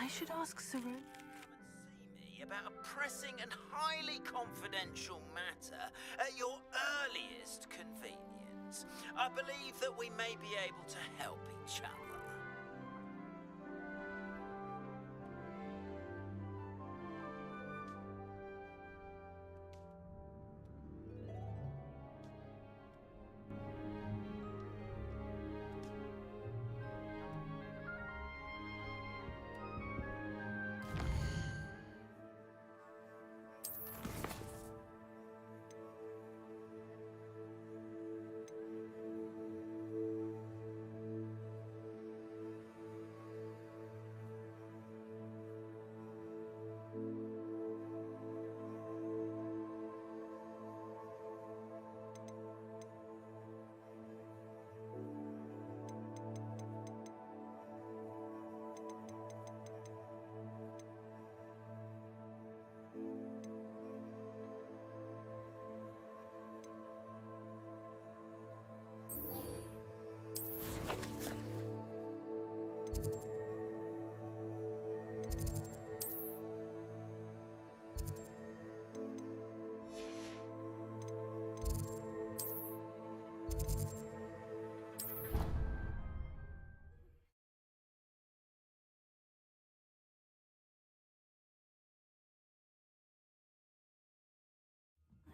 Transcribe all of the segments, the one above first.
I should ask Sarone. See me about a pressing and highly confidential matter at your earliest convenience. I believe that we may be able to help each other.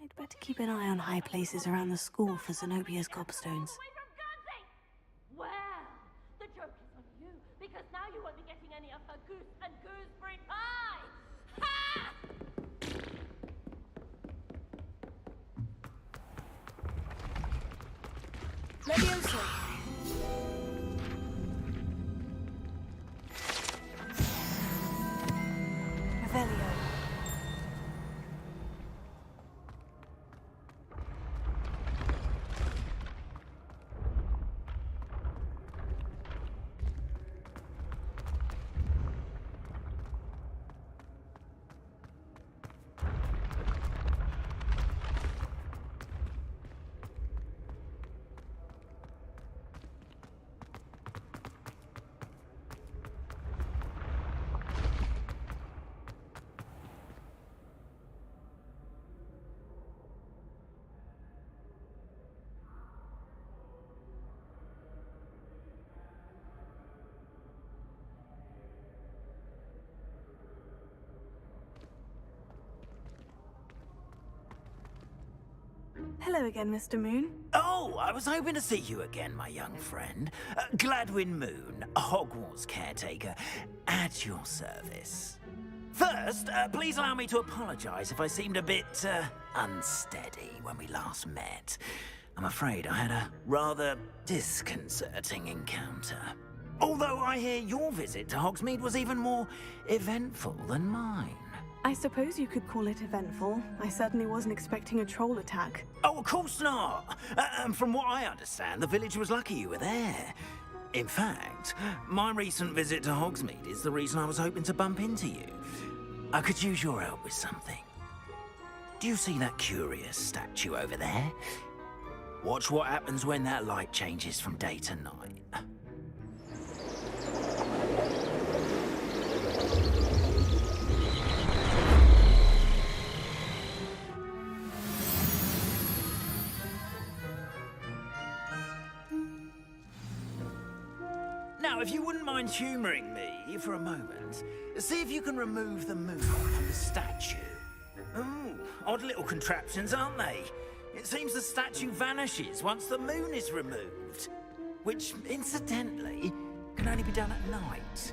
I'd better keep an eye on high places around the school for Zenobia's gobstones. Well, the joke is on you, because now you won't be getting any of her goose and gooseberry pie! Ha! Leviosa! Revelio. Hello again, Mr. Moon. Oh, I was hoping to see you again, my young friend. Gladwin Moon, Hogwarts caretaker, at your service. First, please allow me to apologize if I seemed a bit, unsteady when we last met. I'm afraid I had a rather disconcerting encounter. Although I hear your visit to Hogsmeade was even more eventful than mine. I suppose you could call it eventful. I certainly wasn't expecting a troll attack. Oh, of course not. And from what I understand, the village was lucky you were there. In fact, my recent visit to Hogsmeade is the reason I was hoping to bump into you. I could use your help with something. Do you see that curious statue over there? Watch what happens when that light changes from day to night. Now, if you wouldn't mind humouring me for a moment, see if you can remove the moon from the statue. Ooh, odd little contraptions, aren't they? It seems the statue vanishes once the moon is removed. Which, incidentally, can only be done at night.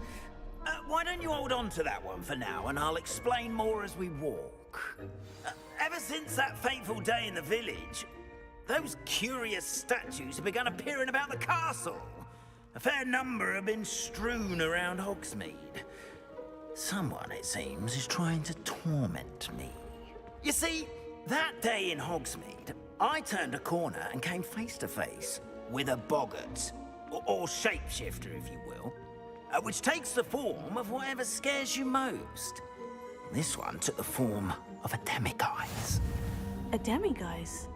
Why don't you hold on to that one for now, and I'll explain more as we walk. Ever since that fateful day in the village, those curious statues have begun appearing about the castle. A fair number have been strewn around Hogsmeade. Someone, it seems, is trying to torment me. You see, that day in Hogsmeade, I turned a corner and came face to face with a boggart, or shapeshifter, if you will, which takes the form of whatever scares you most. This one took the form of a demiguise. A demiguise?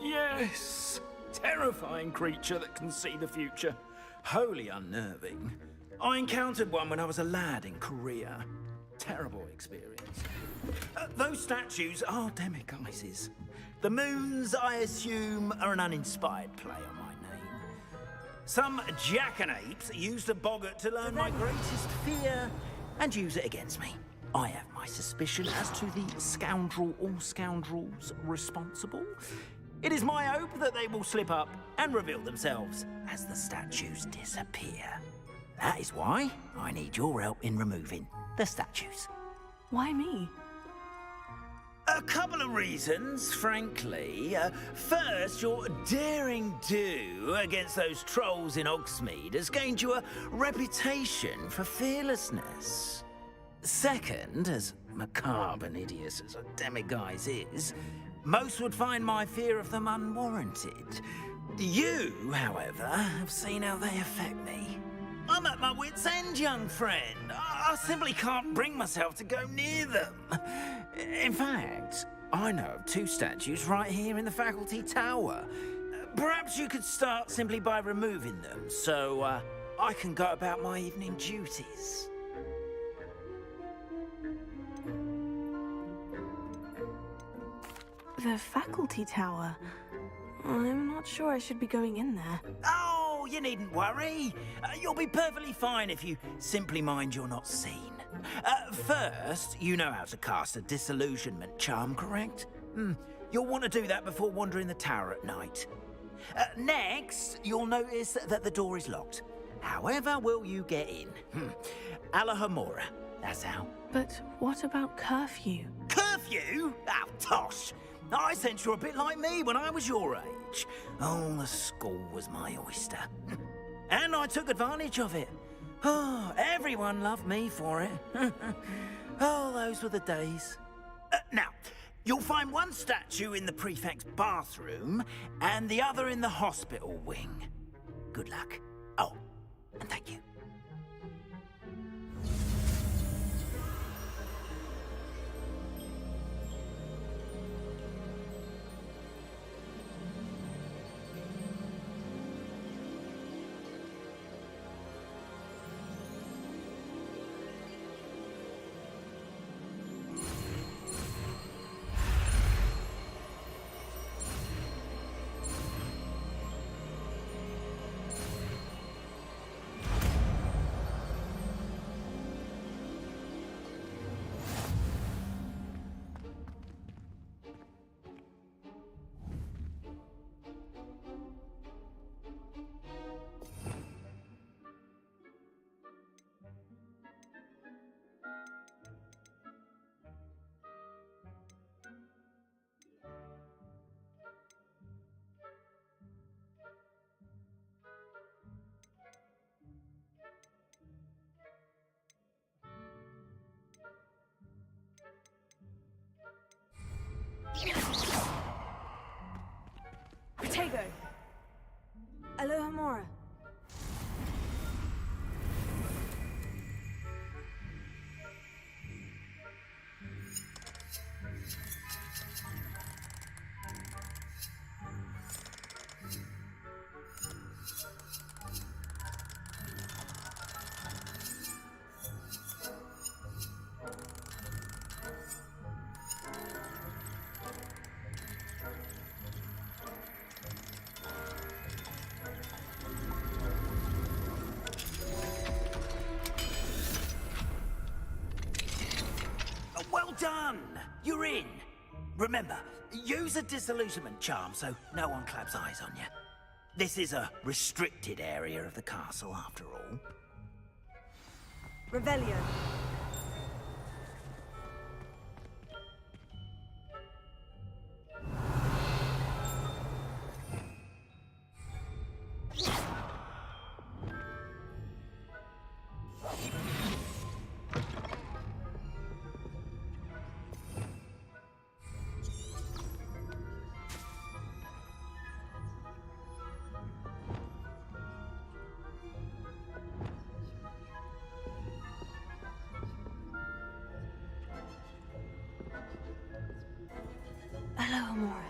Yes! Terrifying creature that can see the future. Wholly unnerving. I encountered one when I was a lad in Korea. Terrible experience. Those statues are demiguises. The moons, I assume, are an uninspired play on my name. Some jackanapes used a boggart to learn my greatest fear and use it against me. I have my suspicion as to the scoundrel or scoundrels responsible. It is my hope that they will slip up and reveal themselves as the statues disappear. That is why I need your help in removing the statues. Why me? A couple of reasons, frankly. First, your daring do against those trolls in Hogsmeade has gained you a reputation for fearlessness. Second, as macabre and hideous as a demiguise is, most would find my fear of them unwarranted. You, however, have seen how they affect me. I'm at my wit's end, young friend. I simply can't bring myself to go near them. In fact, I know of 2 statues right here in the faculty tower. Perhaps you could start simply by removing them, so I can go about my evening duties. The faculty tower. I'm not sure I should be going in there. Oh, you needn't worry. You'll be perfectly fine if you simply mind you're not seen. First, you know how to cast a disillusionment charm, correct? You'll want to do that before wandering the tower at night. Next, you'll notice that the door is locked. However will you get in? Alahomora, that's how. But what about curfew? Curfew? Oh, tosh. I sense you're a bit like me when I was your age. Oh, the school was my oyster. And I took advantage of it. Oh, everyone loved me for it. Oh, those were the days. Now, you'll find one statue in the prefect's bathroom and the other in the hospital wing. Good luck. Oh, and thank you. Protego! Alohomora. Well done! You're in. Remember, use a disillusionment charm so no one claps eyes on you. This is a restricted area of the castle, after all. Revelio. Alohomora.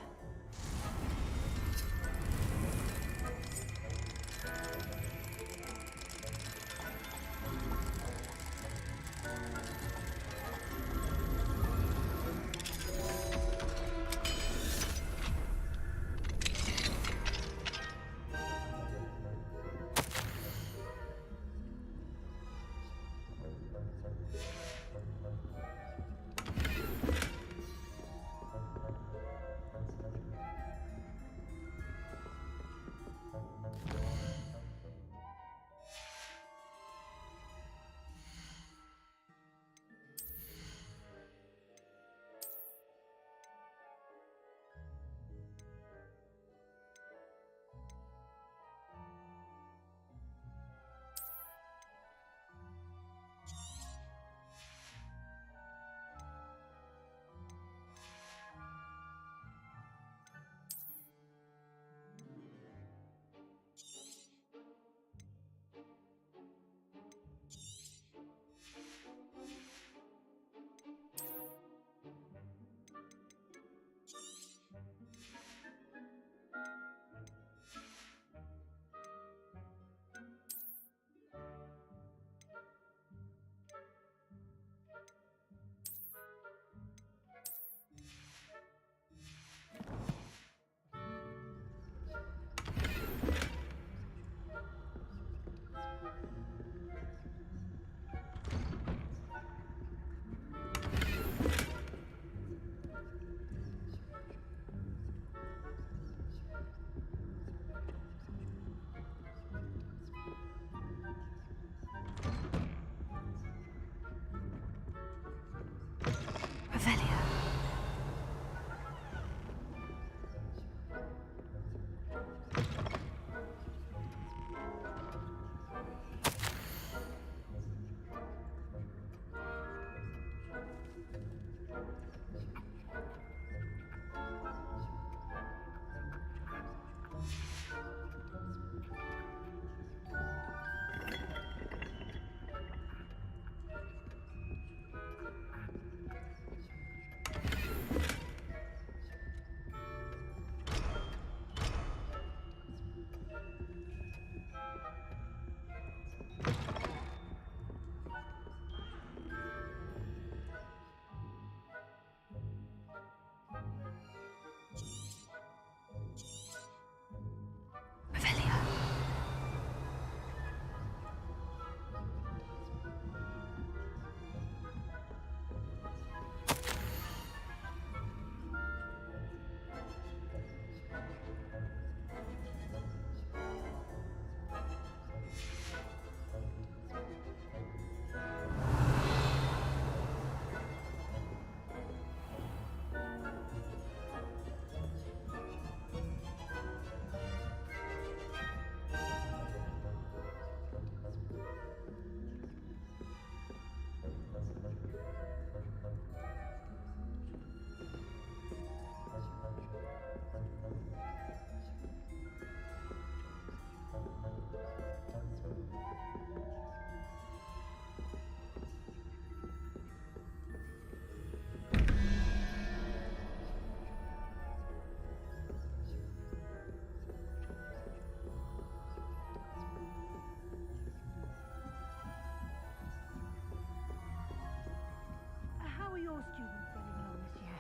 are your students getting along this year?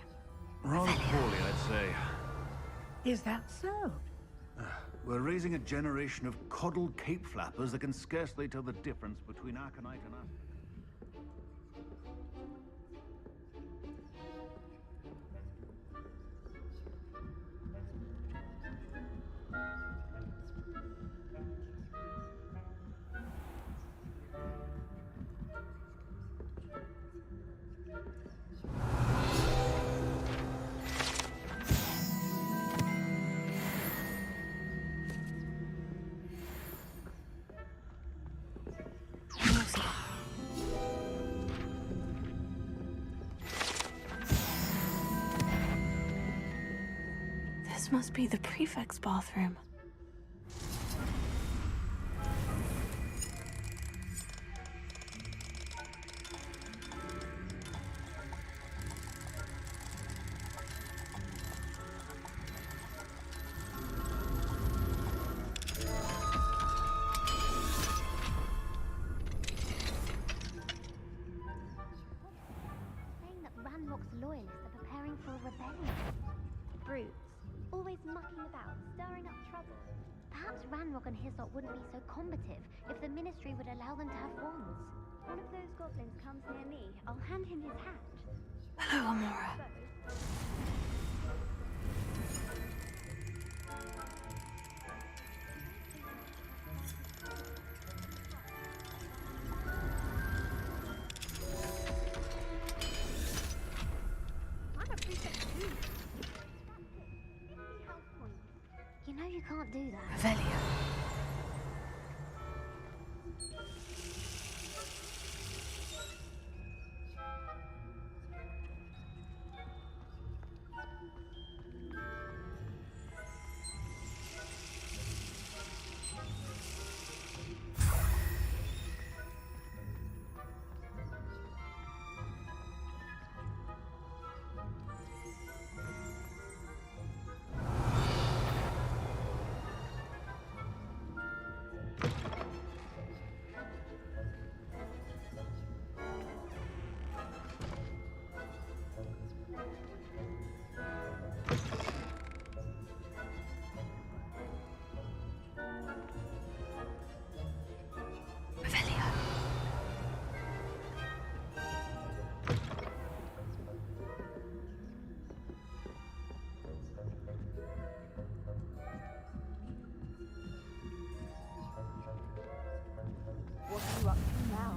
Rather poorly, I'd say. Is that so? We're raising a generation of coddled cape flappers that can scarcely tell the difference between aconite and aspic. This must be the prefect's bathroom. Saying that Ranrock's loyalists are preparing for a rebellion. Brutes, always mucking about, stirring up trouble. Perhaps Ranrock and his lot wouldn't be so combative if the Ministry would allow them to have wands. One of those goblins comes near me, I'll hand him his hat. Hello, Amora. I'm a prefect too. That's it. 50 health points. You know you can't do that. Revelio. Revelio. What are you up to now?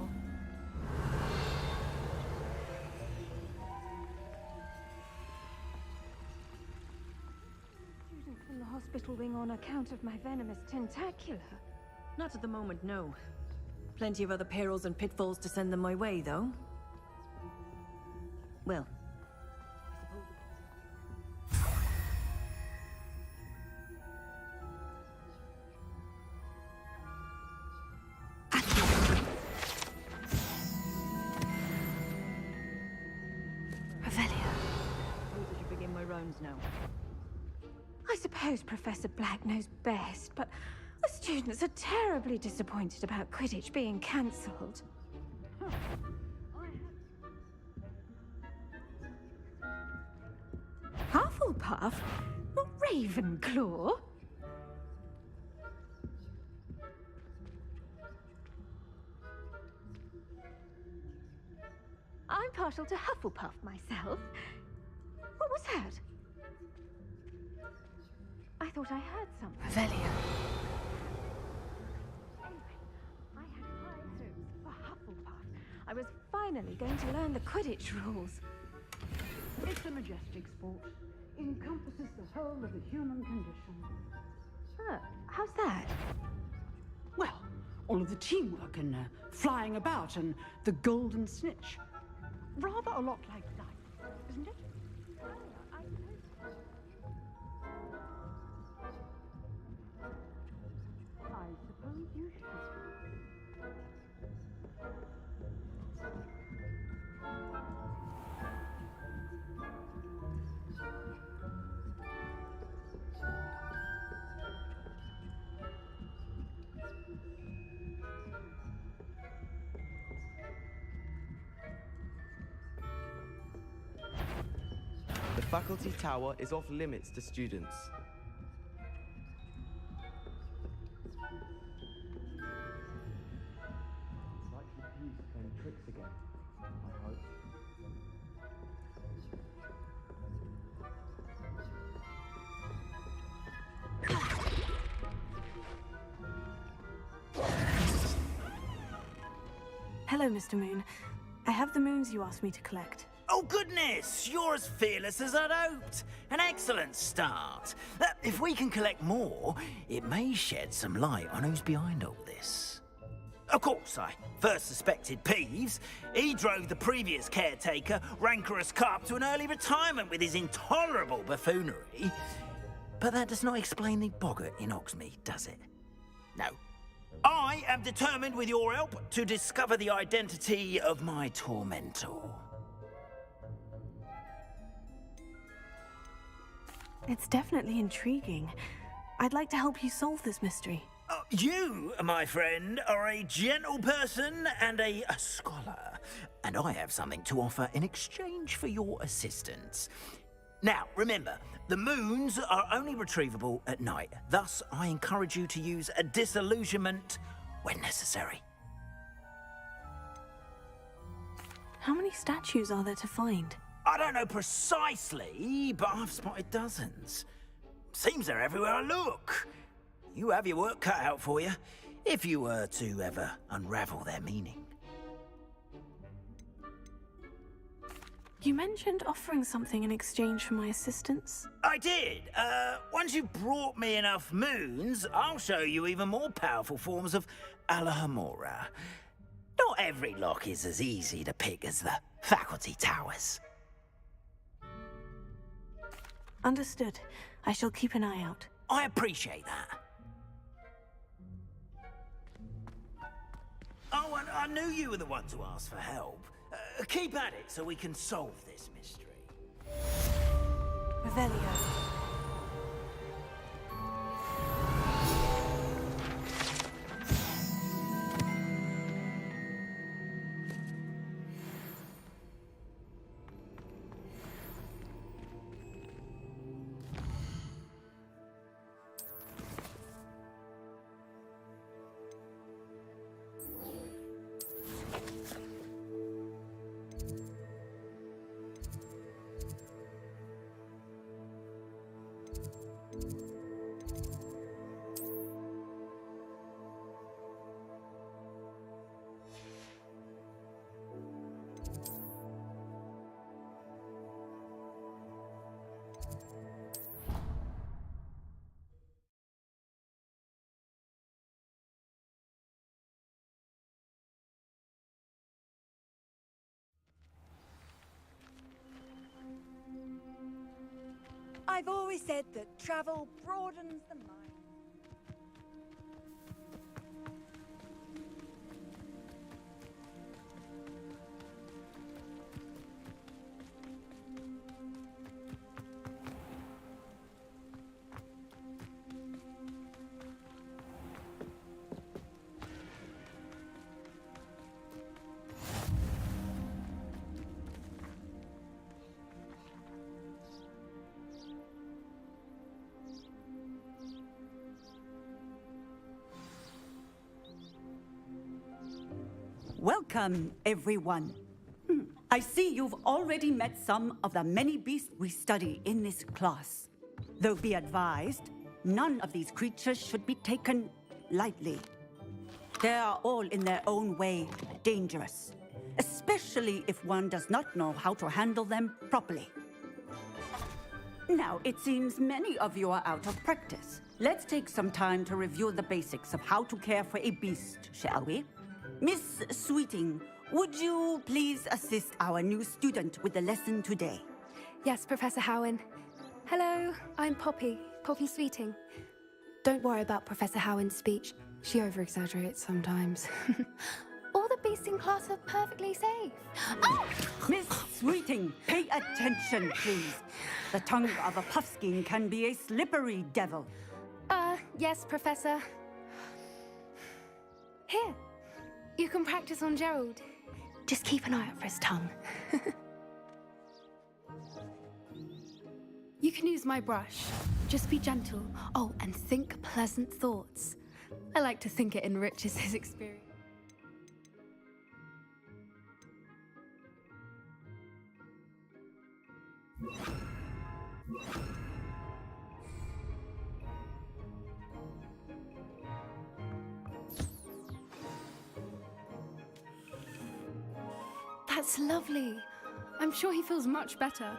Students from the hospital wing on account of my venomous tentacular. Not at the moment, no. Plenty of other perils and pitfalls to send them my way, though. Well, Revelio. I should begin my rounds now. I suppose Professor Black knows best, but the students are terribly disappointed about Quidditch being cancelled. Hufflepuff? Not Ravenclaw? I'm partial to Hufflepuff myself. What was that? I thought I heard something. Revelio. Anyway, I had high hopes for Hufflepuff. I was finally going to learn the Quidditch rules. It's a majestic sport. Encompasses the whole of the human condition. Oh, how's that? Well, all of the teamwork and flying about and the golden snitch. Rather a lot like life, isn't it? I suppose you should. faculty tower is off limits to students. It's like the beast playing tricks again, I hope. Hello, Mr. Moon. I have the moons you asked me to collect. Oh, goodness! You're as fearless as I'd hoped. An excellent start. If we can collect more, it may shed some light on who's behind all this. Of course, I first suspected Peeves. He drove the previous caretaker, Rancorous Carp, to an early retirement with his intolerable buffoonery. But that does not explain the boggart in Hogsmeade, does it? No. I am determined, with your help, to discover the identity of my tormentor. It's definitely intriguing. I'd like to help you solve this mystery. You, my friend, are a gentle person and a scholar, and I have something to offer in exchange for your assistance. Now, remember, the moons are only retrievable at night. Thus, I encourage you to use a disillusionment when necessary. How many statues are there to find? I don't know precisely, but I've spotted dozens. Seems they're everywhere I look. You have your work cut out for you, if you were to ever unravel their meaning. You mentioned offering something in exchange for my assistance. I did. Once you've brought me enough moons, I'll show you even more powerful forms of Alohomora. Not every lock is as easy to pick as the faculty towers. Understood. I shall keep an eye out. I appreciate that. Oh, and I knew you were the one to ask for help. Keep at it so we can solve this mystery. Revelio. I've always said that travel broadens the mind. Welcome, everyone. I see you've already met some of the many beasts we study in this class. Though be advised, none of these creatures should be taken lightly. They are all in their own way dangerous, especially if one does not know how to handle them properly. Now, it seems many of you are out of practice. Let's take some time to review the basics of how to care for a beast, shall we? Miss Sweeting, would you please assist our new student with the lesson today? Yes, Professor Howen. Hello, I'm Poppy Sweeting. Don't worry about Professor Howen's speech. She over-exaggerates sometimes. All the beasts in class are perfectly safe. Oh! Miss Sweeting, pay attention, please. The tongue of a puffskein can be a slippery devil. Yes, Professor. Here. You can practice on Gerald. Just keep an eye out for his tongue. You can use my brush. Just be gentle. Oh, and think pleasant thoughts. I like to think it enriches his experience. That's lovely. I'm sure he feels much better.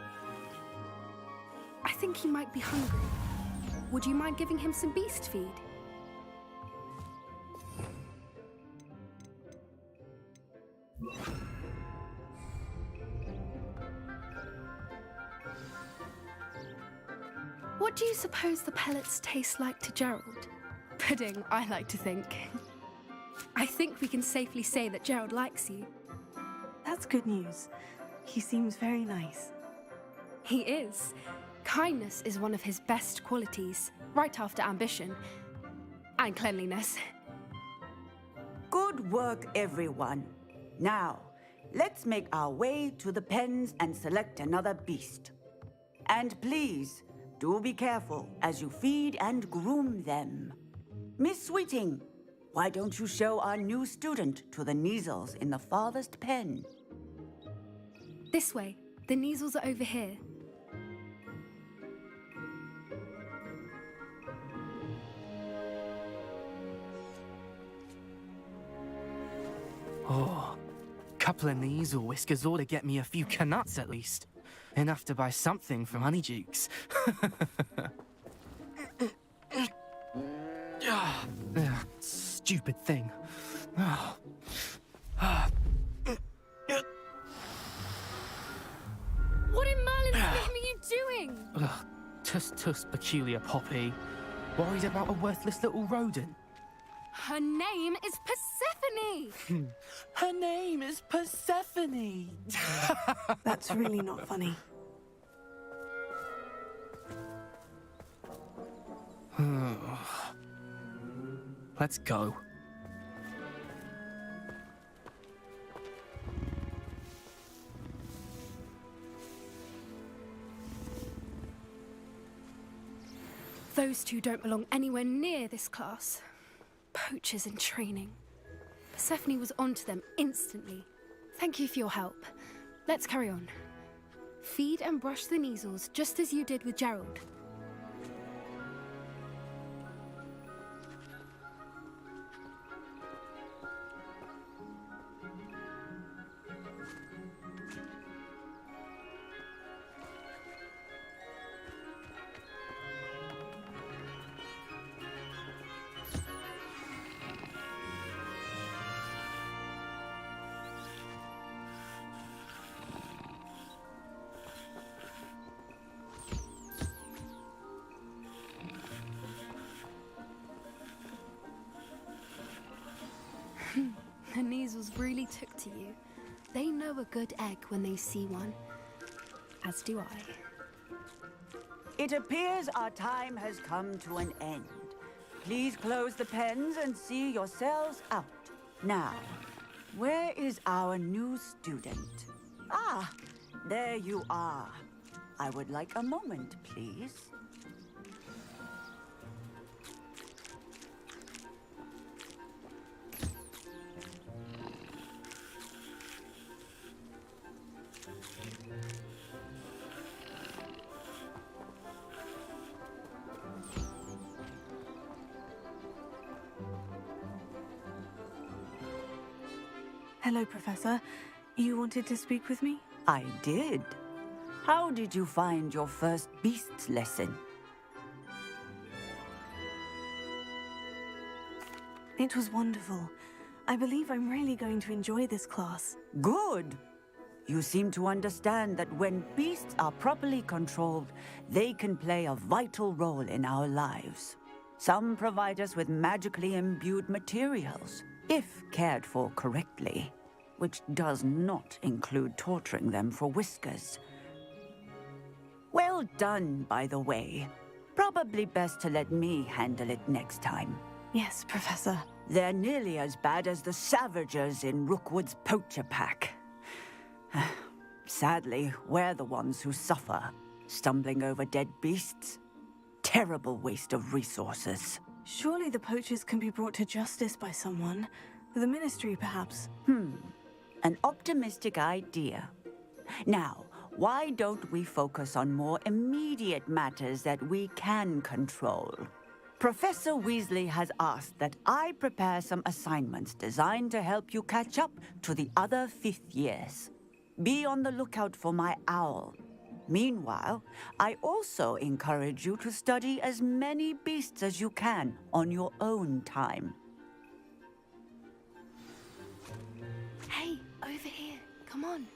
I think he might be hungry. Would you mind giving him some beast feed? What do you suppose the pellets taste like to Gerald? Pudding, I like to think. I think we can safely say that Gerald likes you. That's good news. He seems very nice. He is. Kindness is one of his best qualities, right after ambition. And cleanliness. Good work, everyone. Now, let's make our way to the pens and select another beast. And please, do be careful as you feed and groom them. Miss Sweeting, why don't you show our new student to the Neasels in the farthest pen? This way. The Neasels are over here. Oh, couple of Neasel whiskers ought to get me a few canuts at least. Enough to buy something from Honeydukes. Stupid thing. What in Merlin's name are you doing? Tuss, peculiar Poppy. Worried about a worthless little rodent. Her name is Persephone! Her name is Persephone! That's really not funny. Let's go. Those two don't belong anywhere near this class. Poachers in training. Persephone was onto them instantly. Thank you for your help. Let's carry on. Feed and brush the Neasels just as you did with Gerald. The Neasels really took to you. They know a good egg when they see one. As do I. It appears our time has come to an end. Please close the pens and see yourselves out. Now, where is our new student? Ah, there you are. I would like a moment, please. Hello, Professor. You wanted to speak with me? I did. How did you find your first beasts lesson? It was wonderful. I believe I'm really going to enjoy this class. Good. You seem to understand that when beasts are properly controlled, they can play a vital role in our lives. Some provide us with magically imbued materials, if cared for correctly, which does not include torturing them for whiskers. Well done, by the way. Probably best to let me handle it next time. Yes, Professor. They're nearly as bad as the Savagers in Rookwood's poacher pack. Sadly, we're the ones who suffer. stumbling over dead beasts. Terrible waste of resources. Surely the poachers can be brought to justice by someone. The ministry, perhaps. An optimistic idea. Now, why don't we focus on more immediate matters that we can control? Professor Weasley has asked that I prepare some assignments designed to help you catch up to the other fifth years. Be on the lookout for my owl. Meanwhile, I also encourage you to study as many beasts as you can on your own time. Hey, over here. Come on.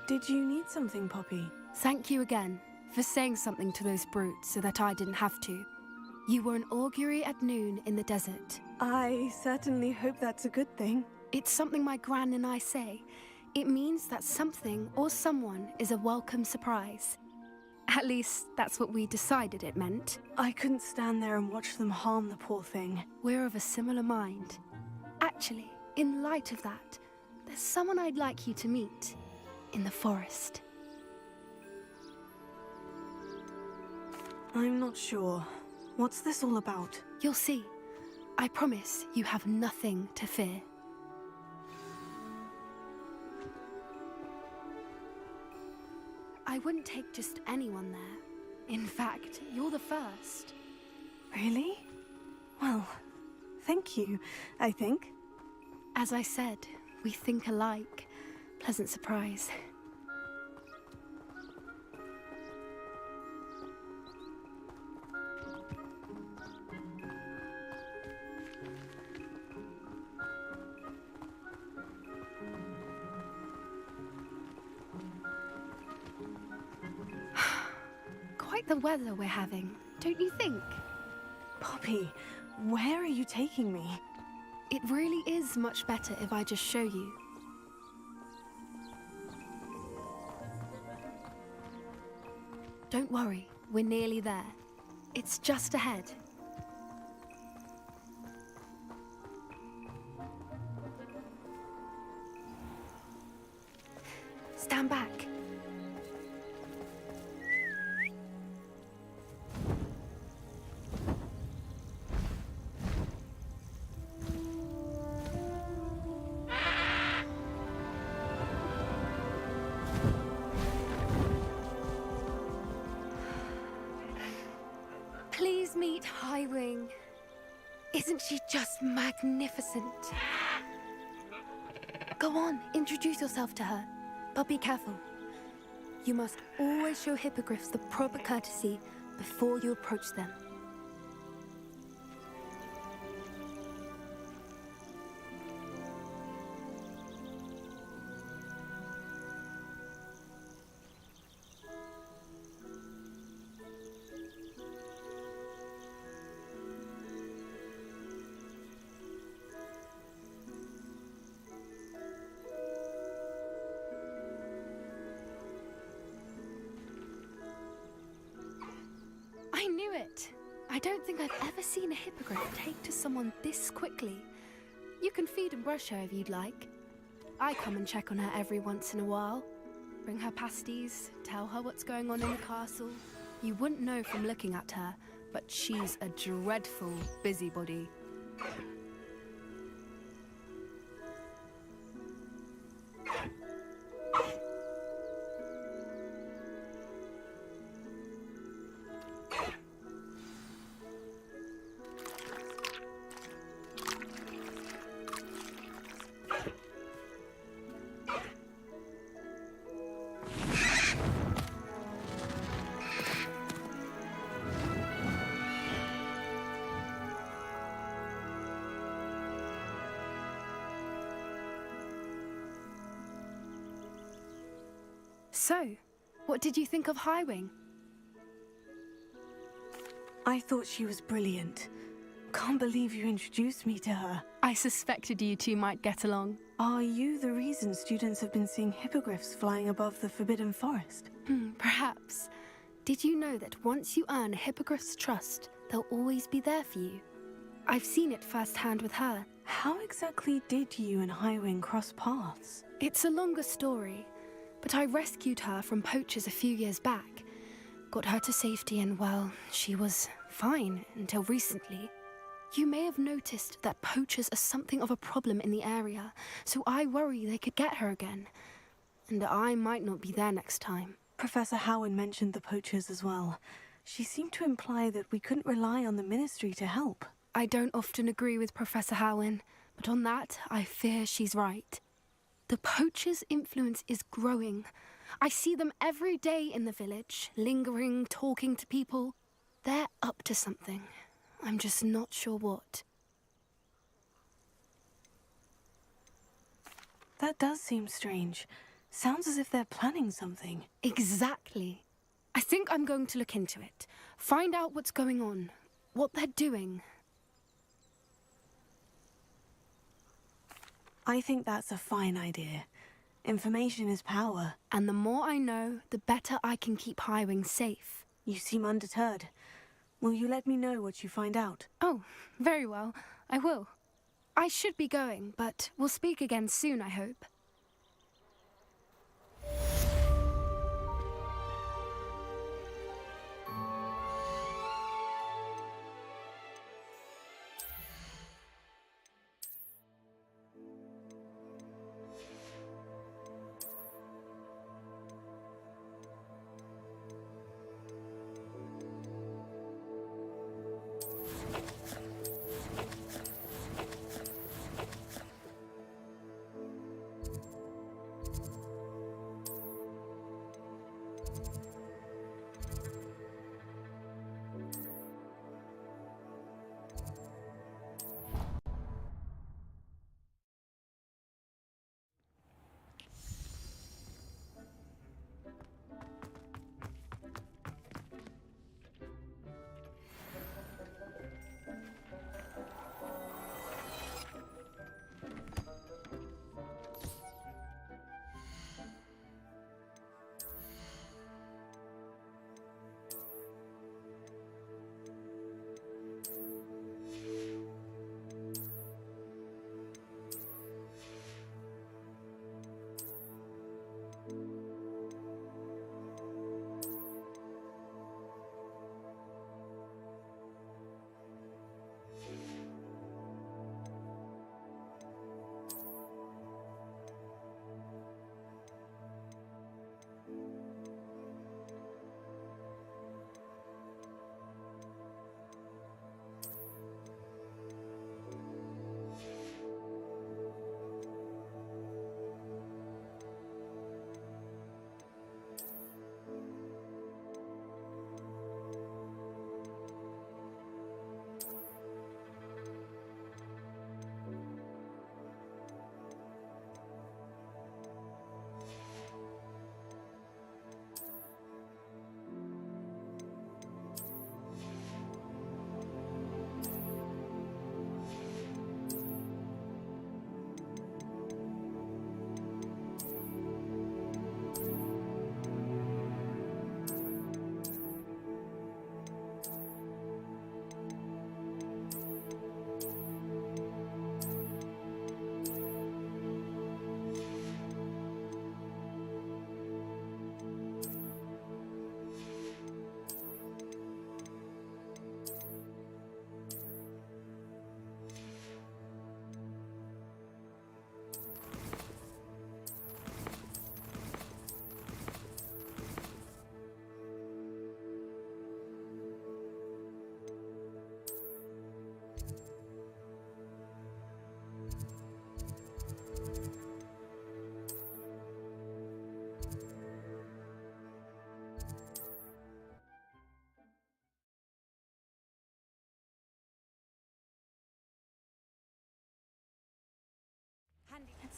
Did you need something, Poppy? Thank you again for saying something to those brutes so that I didn't have to. You were an augury at noon in the desert. I certainly hope that's a good thing. It's something my gran and I say. It means that something or someone is a welcome surprise. At least, that's what we decided it meant. I couldn't stand there and watch them harm the poor thing. We're of a similar mind. Actually, in light of that, there's someone I'd like you to meet. In the forest. I'm not sure. What's this all about? You'll see. I promise you have nothing to fear. I wouldn't take just anyone there. In fact, you're the first. Really? Well, thank you, I think. As I said, we think alike. Pleasant surprise. Quite the weather we're having, don't you think? Poppy, where are you taking me? It really is much better if I just show you. Don't worry, we're nearly there. It's just ahead. Stand back. Please meet Highwing. Isn't she just magnificent? Go on, introduce yourself to her. But be careful. You must always show hippogriffs the proper courtesy before you approach them. I don't think I've ever seen a hippogriff take to someone this quickly. You can feed and brush her if you'd like. I come and check on her every once in a while. Bring her pasties, tell her what's going on in the castle. You wouldn't know from looking at her, but she's a dreadful busybody. So, what did you think of Highwing? I thought she was brilliant. Can't believe you introduced me to her. I suspected you two might get along. Are you the reason students have been seeing hippogriffs flying above the Forbidden Forest? Perhaps. Did you know that once you earn a hippogriff's trust, they'll always be there for you? I've seen it firsthand with her. How exactly did you and Highwing cross paths? It's a longer story, but I rescued her from poachers a few years back. Got her to safety and, well, she was fine until recently. You may have noticed that poachers are something of a problem in the area, so I worry they could get her again. And I might not be there next time. Professor Howin mentioned the poachers as well. She seemed to imply that we couldn't rely on the Ministry to help. I don't often agree with Professor Howin, but on that, I fear she's right. The poachers' influence is growing. I see them every day in the village, lingering, talking to people. They're up to something. I'm just not sure what. That does seem strange. Sounds as if they're planning something. Exactly. I think I'm going to look into it. Find out what's going on, what they're doing. I think that's a fine idea. Information is power. And the more I know, the better I can keep Highwing safe. You seem undeterred. Will you let me know what you find out? Oh, very well. I will. I should be going, but we'll speak again soon, I hope.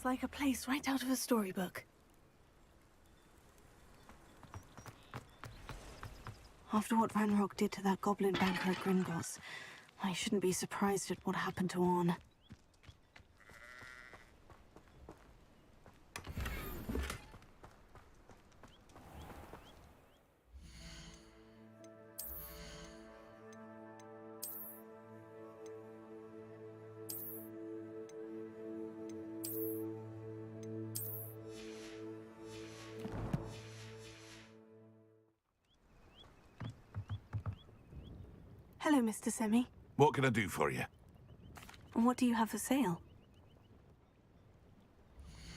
It's like a place right out of a storybook. After what Ranrock did to that goblin banker at Gringotts, I shouldn't be surprised at what happened to Orn. Hello, Mr. Semi. What can I do for you? And what do you have for sale?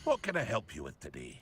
What can I help you with today?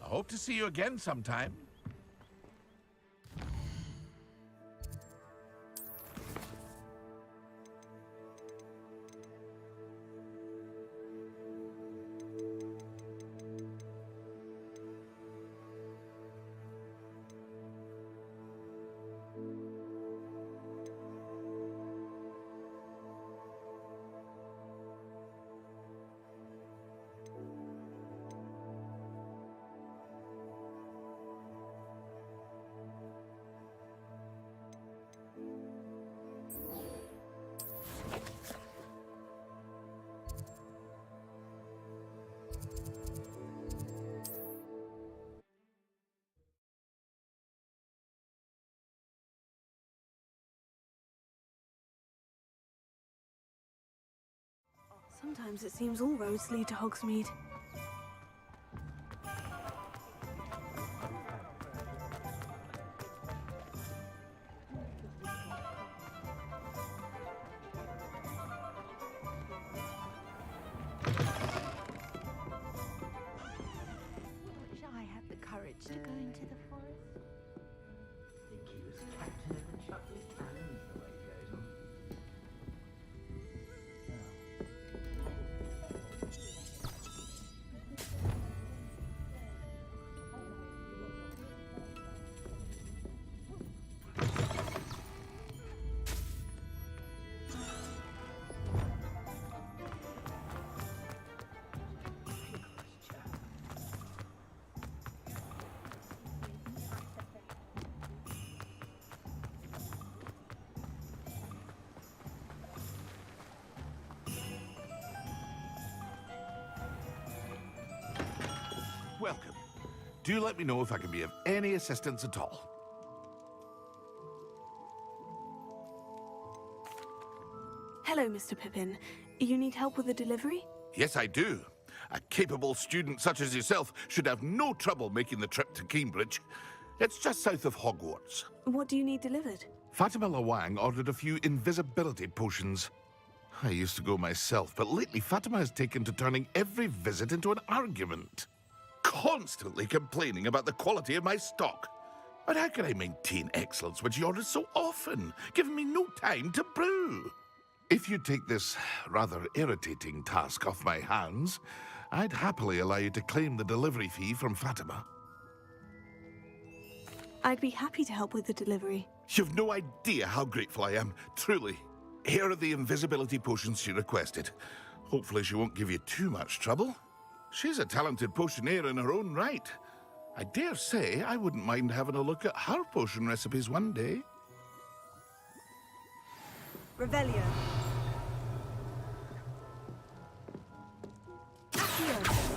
I hope to see you again sometime. Sometimes it seems all roads lead to Hogsmeade. Wish I had the courage to go into the forest. Think he was captain of the Chuckling Cannons the way it goes on. Welcome. Do let me know if I can be of any assistance at all. Hello, Mr. Pippin. You need help with a delivery? Yes, I do. A capable student such as yourself should have no trouble making the trip to Cambridge. It's just south of Hogwarts. What do you need delivered? Fatima Lawang ordered a few invisibility potions. I used to go myself, but lately Fatima has taken to turning every visit into an argument. Constantly complaining about the quality of my stock. But how can I maintain excellence when she orders so often, giving me no time to brew? If you take this rather irritating task off my hands, I'd happily allow you to claim the delivery fee from Fatima. I'd be happy to help with the delivery. You've no idea how grateful I am, truly. Here are the invisibility potions she requested. Hopefully she won't give you too much trouble. She's a talented potioneer in her own right. I dare say I wouldn't mind having a look at her potion recipes one day. Revelio. Accio.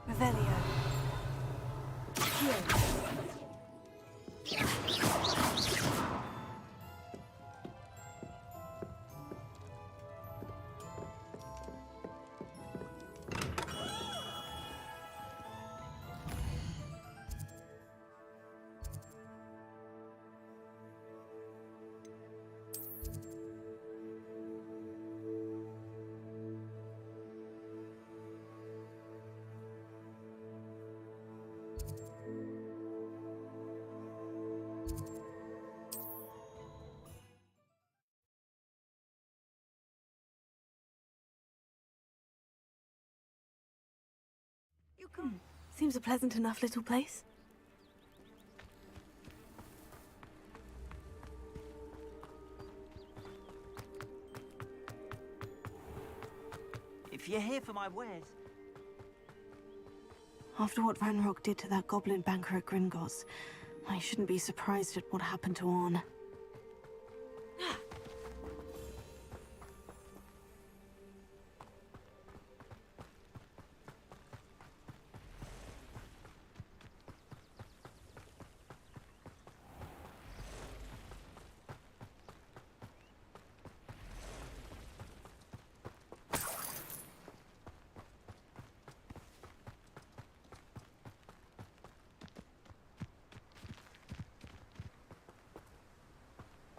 Revelio. Here. Seems a pleasant enough little place. If you're here for my wares... After what Ranrock did to that goblin banker at Gringotts, I shouldn't be surprised at what happened to Orn.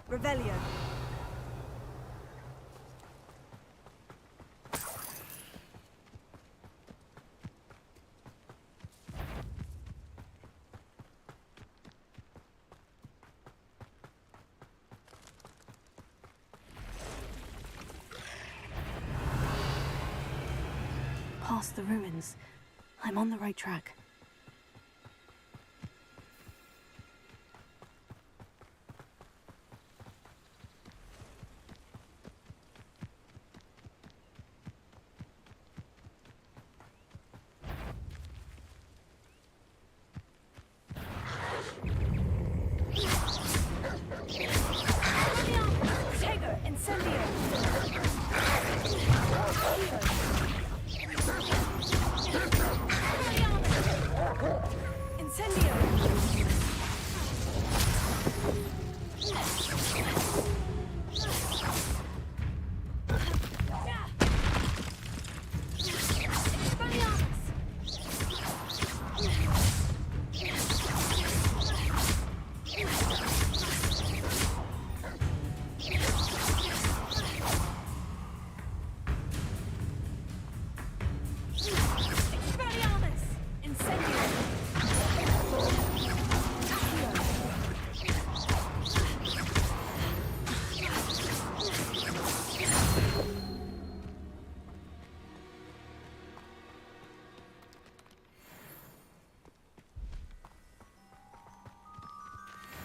Revelio. Past the ruins. I'm on the right track.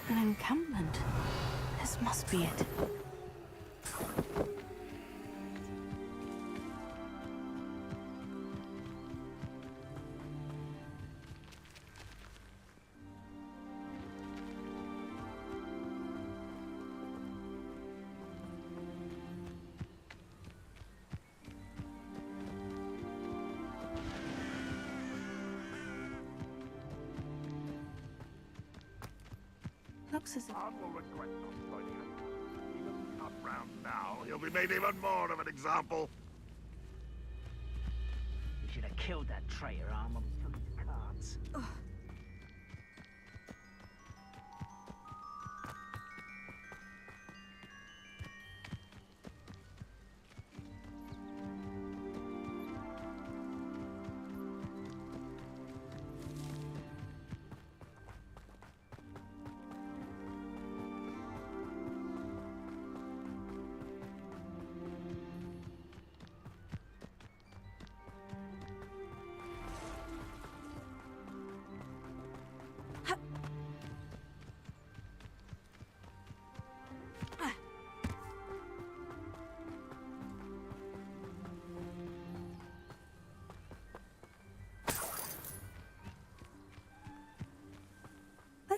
An encampment. This must be it. Looks as if... I will request not joining us. He doesn't come round now. He'll be made even more of an example. You should have killed that traitor arm when we took his cards.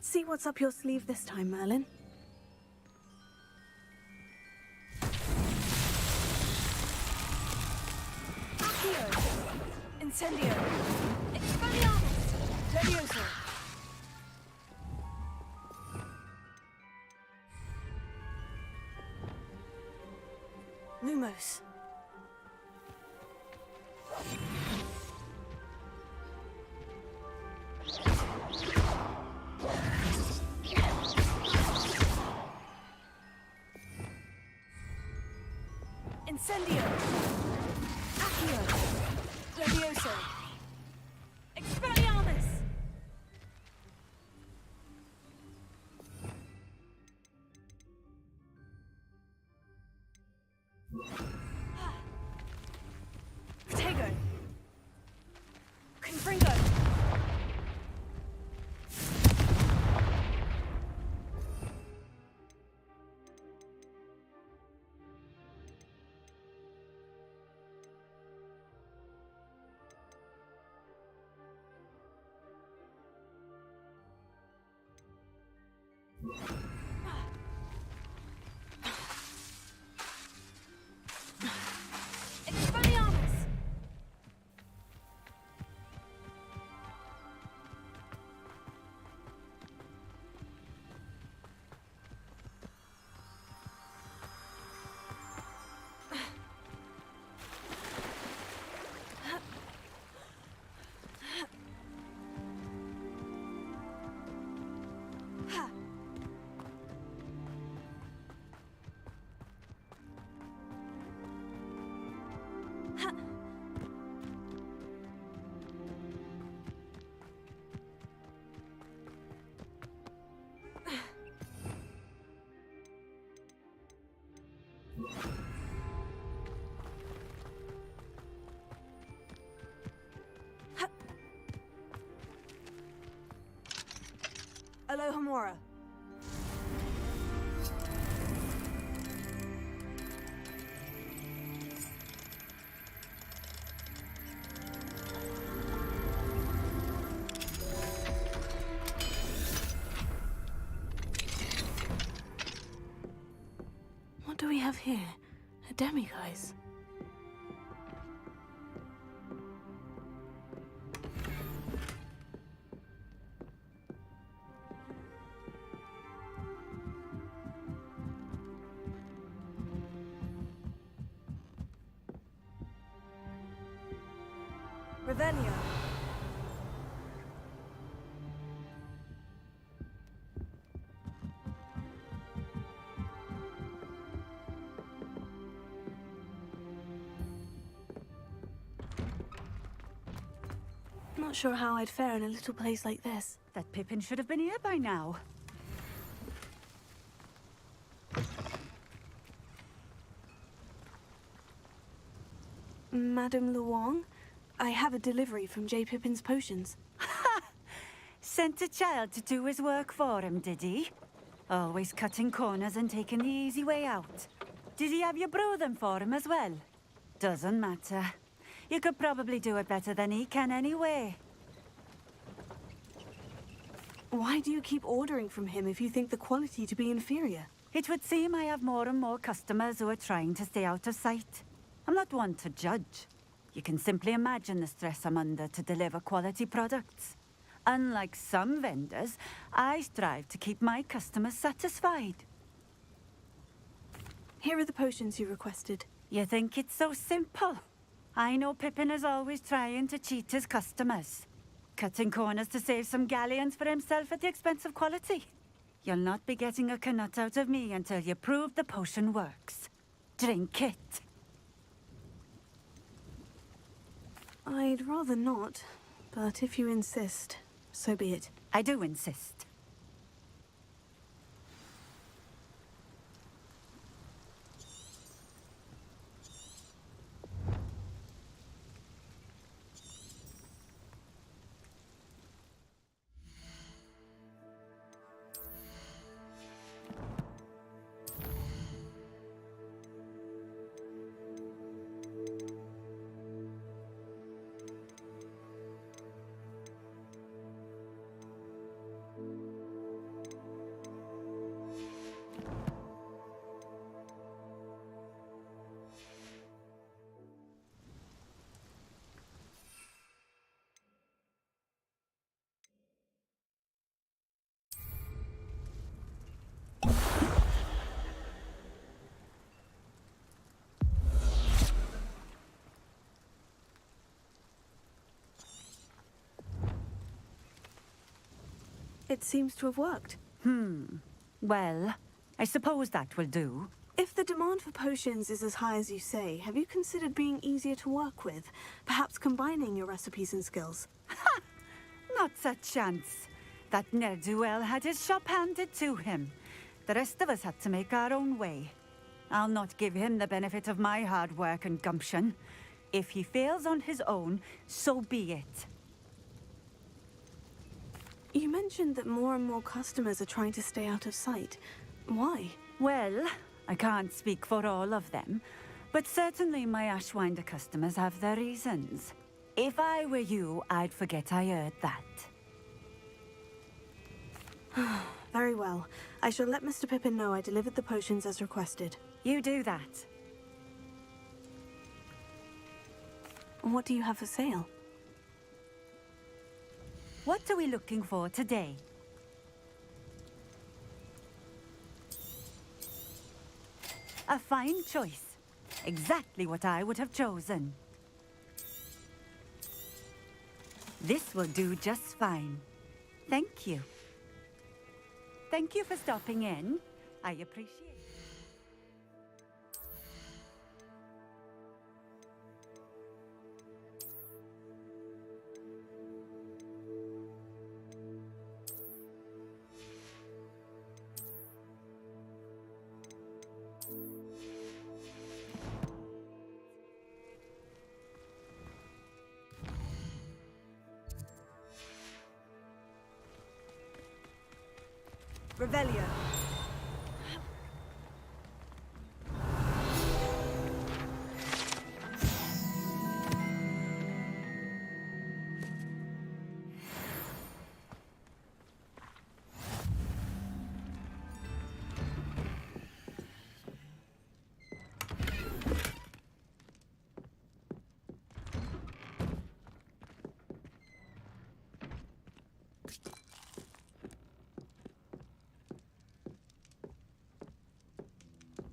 see what's up your sleeve this time, Merlin. Accio! Incendio! Expelliarmus! Levioso! Lumos. Incendio! Accio! Levioso! Expelliarmus! Protego! Confringo! Expelliarmus! Alohomora. What do we have here? A demiguise. Ravenio. Not sure how I'd fare in a little place like this. That Pippin should have been here by now. Madame Luong, I have a delivery from J. Pippin's potions. Sent a child to do his work for him, did he? Always cutting corners and taking the easy way out. Did he have you brew them for him as well? Doesn't matter. You could probably do it better than he can anyway. Why do you keep ordering from him if you think the quality to be inferior? It would seem I have more and more customers who are trying to stay out of sight. I'm not one to judge. You can simply imagine the stress I'm under to deliver quality products. Unlike some vendors, I strive to keep my customers satisfied. Here are the potions you requested. You think it's so simple? I know Pippin is always trying to cheat his customers. Cutting corners to save some galleons for himself at the expense of quality. You'll not be getting a canut out of me until you prove the potion works. Drink it. I'd rather not, but if you insist, so be it. I do insist. It seems to have worked. Well, I suppose that will do. If the demand for potions is as high as you say, have you considered being easier to work with? Perhaps combining your recipes and skills? Not a chance. That ne'er-do-well had his shop handed to him. The rest of us had to make our own way. I'll not give him the benefit of my hard work and gumption. If he fails on his own, so be it. You mentioned that more and more customers are trying to stay out of sight. Why? Well, I can't speak for all of them, but certainly my Ashwinder customers have their reasons. If I were you, I'd forget I heard that. Very well. I shall let Mr. Pippin know I delivered the potions as requested. You do that. And what do you have for sale? What are we looking for today? A fine choice. Exactly what I would have chosen. This will do just fine. Thank you. Thank you for stopping in. I appreciate it. Revelio.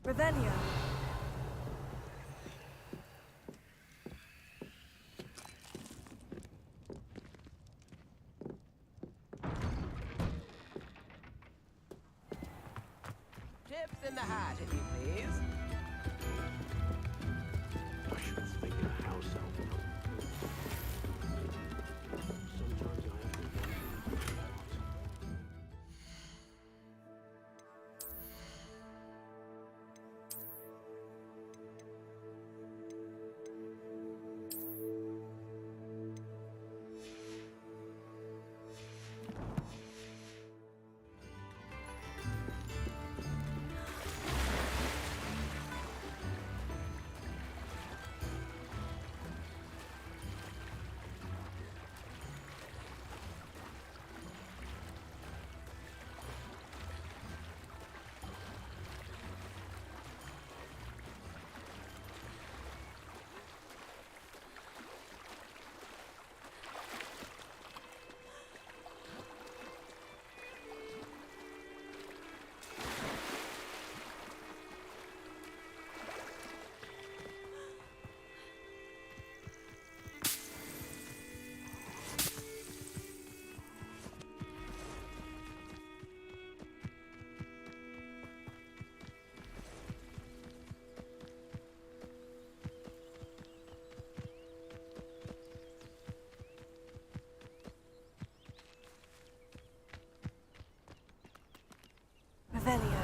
Revelio. Chips in the hat, if you please. I should figure a house out. Sometimes I have to wonder what. Revelio.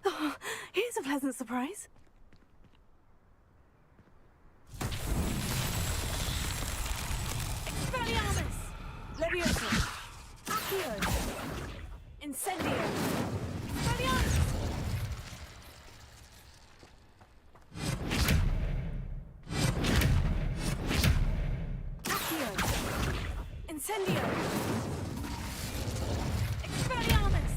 Oh, here's a pleasant surprise. Expelliarmus! Leviosa! Accio! Incendio! Expelliarmus! Accio! Incendio! Expelliarmus!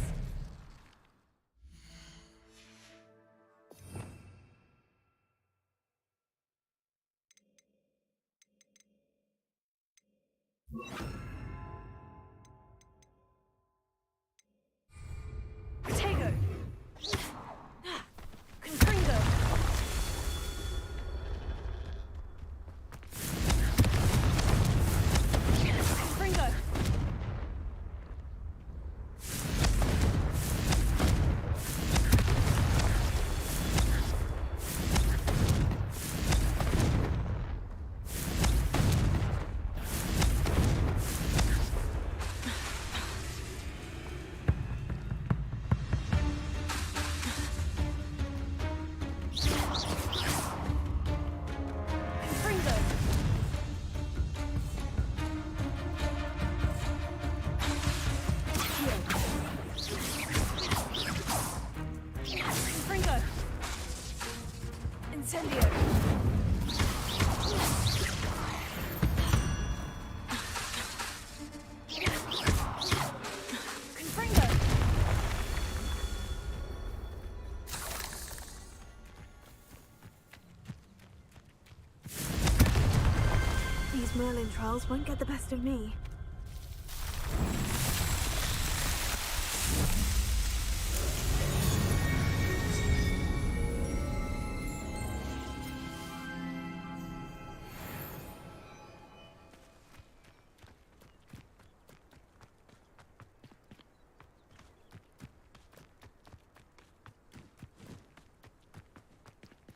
rebellion trials won't get the best of me.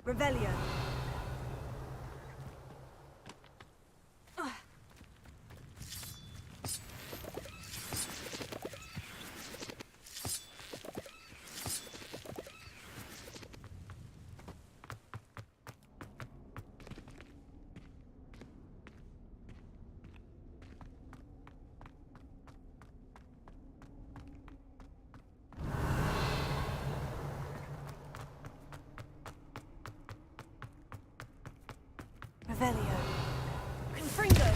Revelio. Revelio. Confringo.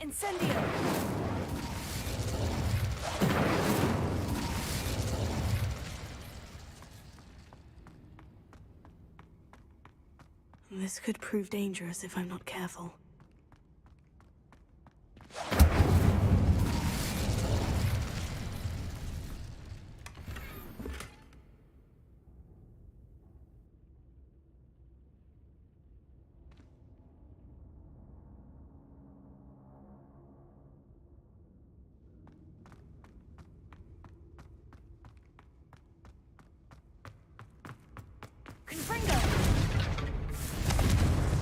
Incendio. This could prove dangerous if I'm not careful. Confringo.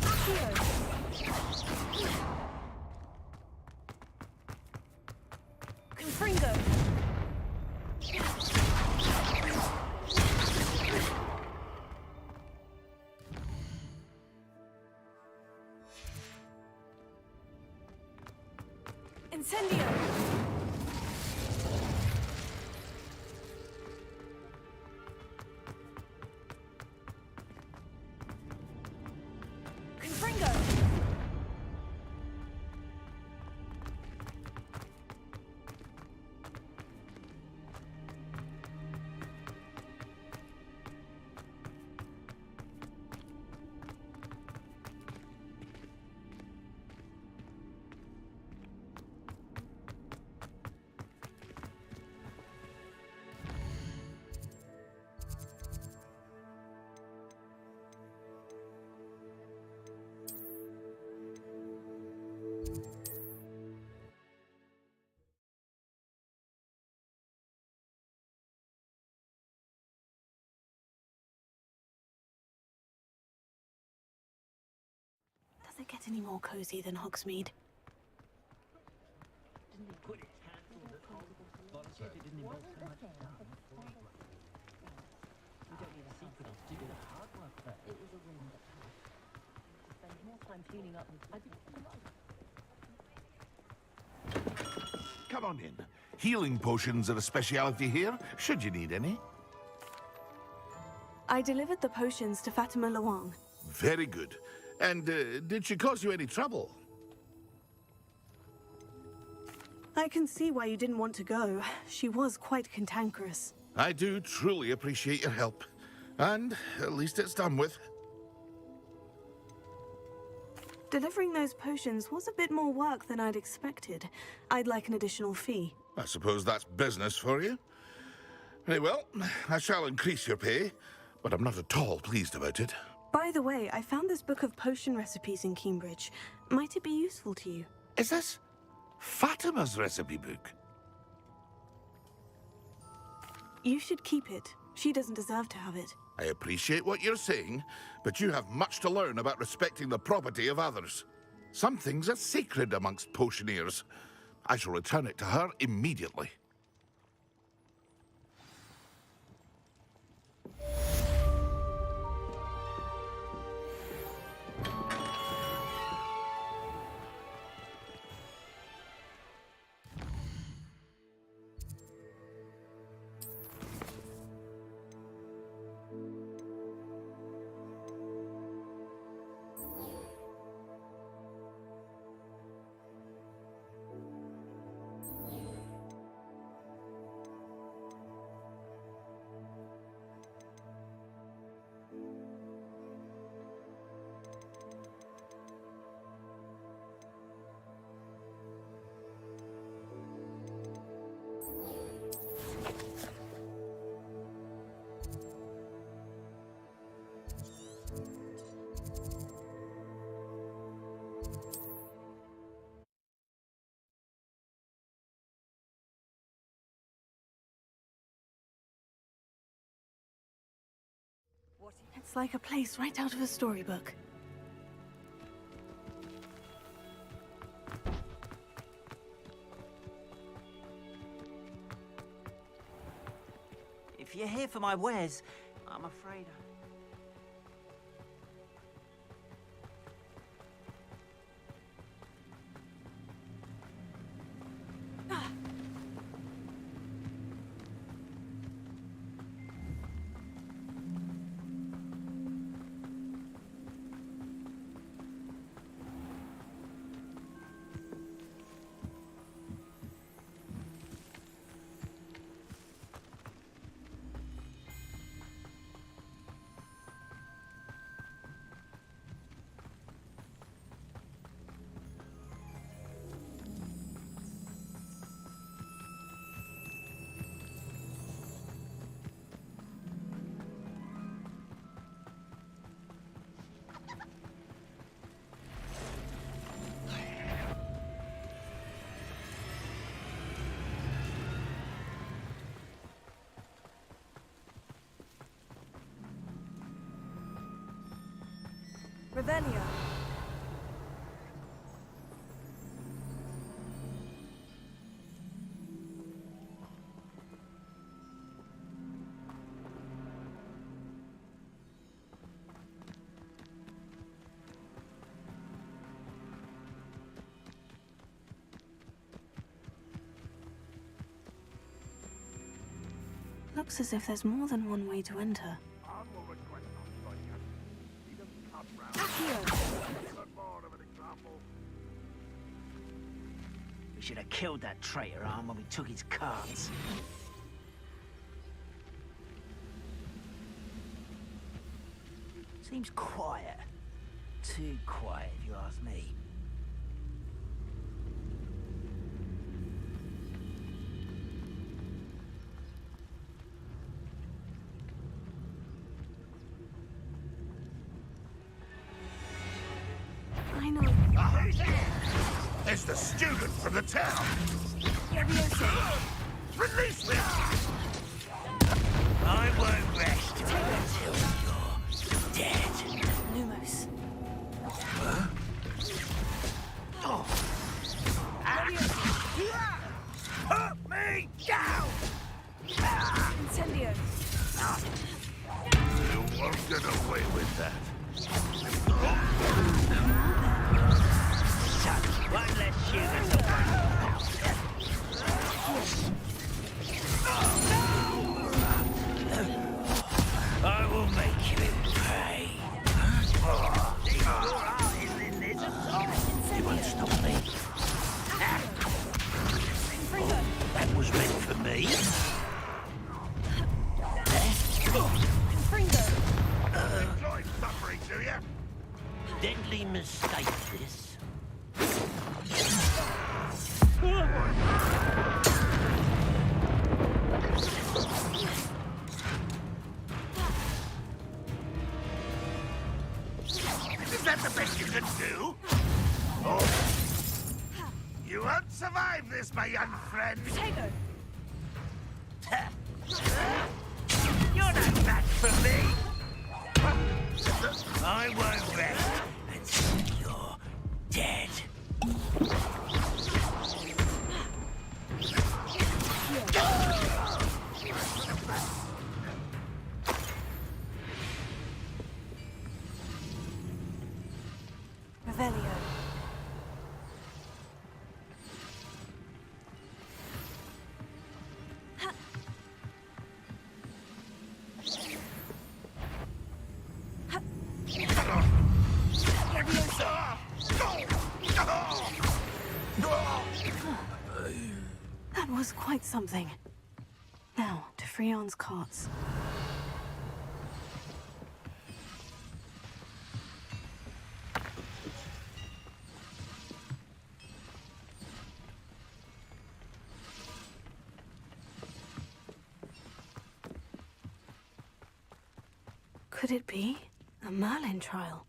Accio. Confringo. Incendio. Confringo. Does it get any more cozy than Hogsmeade? Come on in. Healing potions are a speciality here, should you need any. I delivered the potions to Fatima Luang. Very good. And did she cause you any trouble? I can see why you didn't want to go. She was quite cantankerous. I do truly appreciate your help. And at least it's done with. Delivering those potions was a bit more work than I'd expected. I'd like an additional fee. I suppose that's business for you. Very well, I shall increase your pay, but I'm not at all pleased about it. By the way, I found this book of potion recipes in Cambridge. Might it be useful to you? Is this Fatima's recipe book? You should keep it. She doesn't deserve to have it. I appreciate what you're saying, but you have much to learn about respecting the property of others. Some things are sacred amongst potioneers. I shall return it to her immediately. It's like a place right out of a storybook. If you're here for my wares, I'm afraid Revelio. Looks as if there's more than one way to enter. we should have killed that traitor arm when we took his carts. Seems quiet. Too quiet, if you ask me. I know. It's the student from the town. Release me! I won't rest until you're dead. Lumos. Huh? Oh. Put me down! Incendio. You won't get away with that. Son, one less human to worry about. I will make you pay. Your heart is in this assault. You won't stop me. That was meant for me. Enjoy suffering, do you? Deadly mistake, this. Is that the best you can do? Oh. You won't survive this, my young friend. You're no match for me. I won't rest until you're dead. Revelio. That was quite something. Now, to Freon's carts. Could it be a Merlin trial?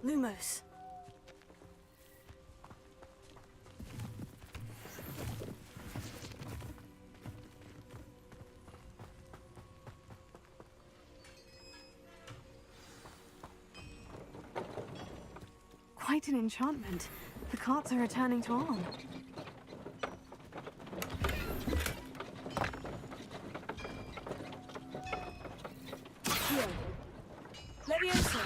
Lumos. Quite an enchantment. The carts are returning to Arm. Here. Leviosa.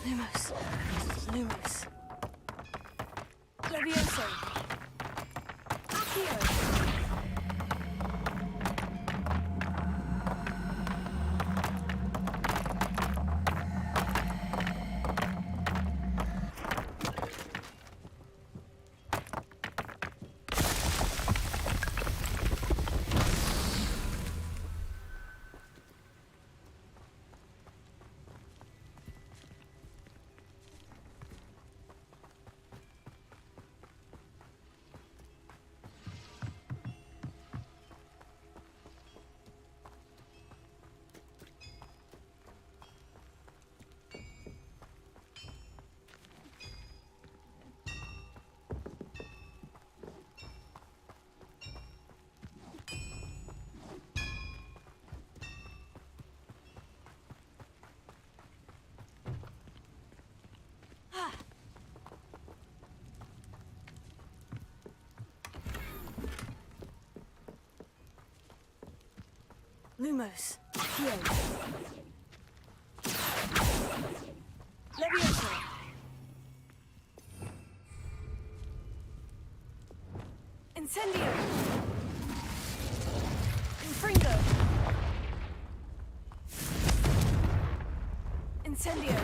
Lumos. Lumos. Leviosa. Accio. Lumos. Here. Leviosa. Incendio. Infringo. Incendio.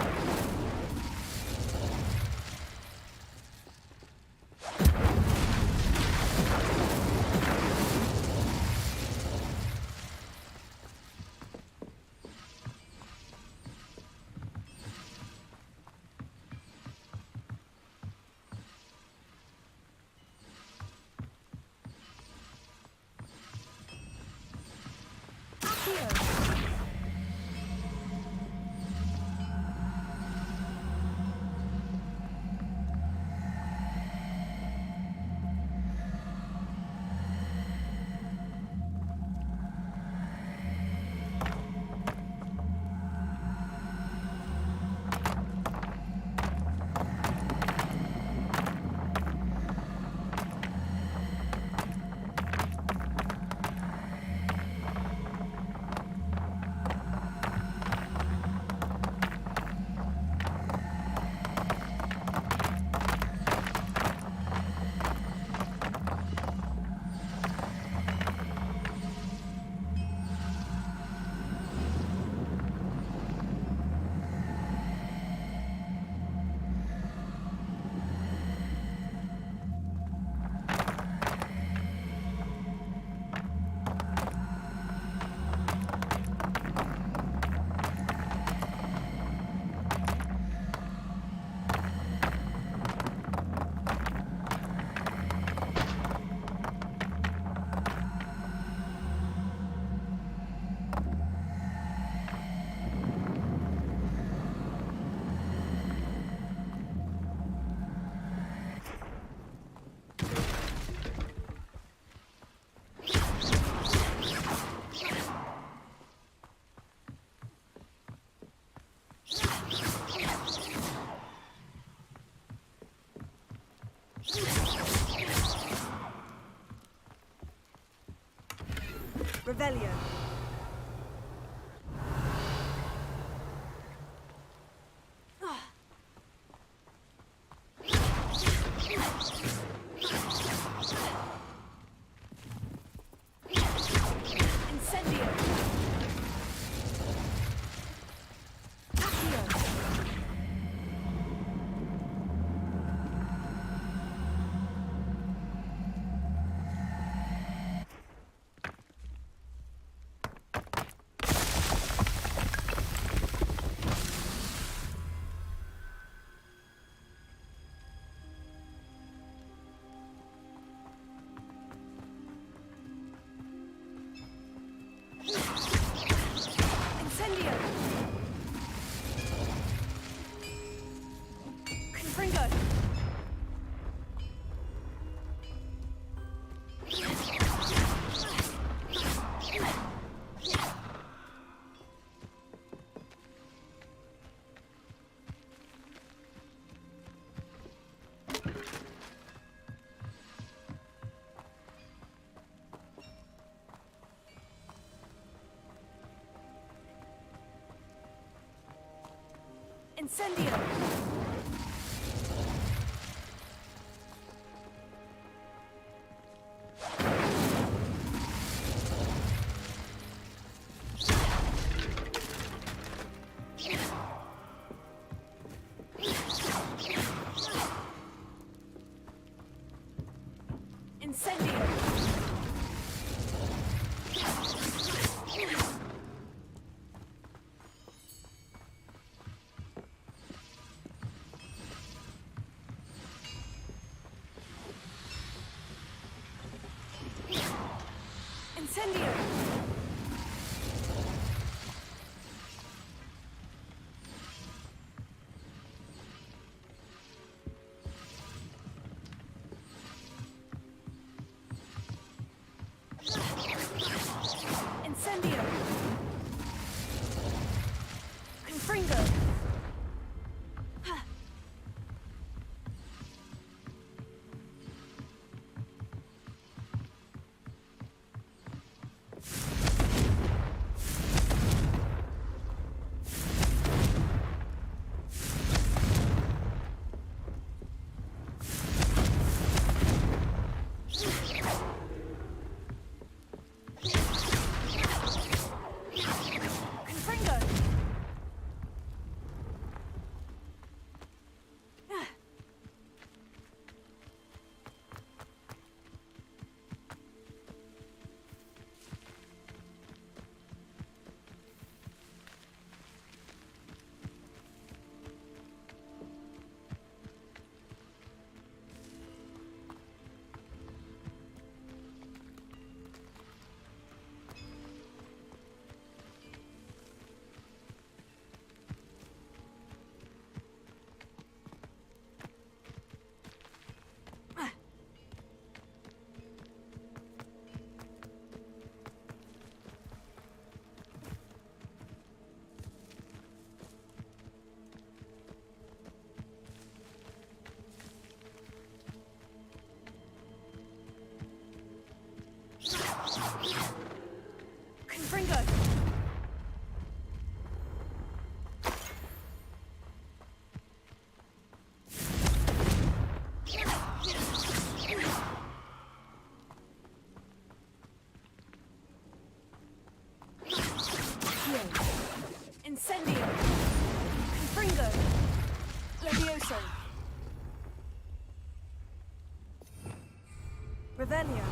Revelio. Incendio. Accio. Confringo! Incendio! Incendio! Incendio! Incendio! Confringo! Confringo! Confringo! Incendio! Confringo! Levioso! Revelio!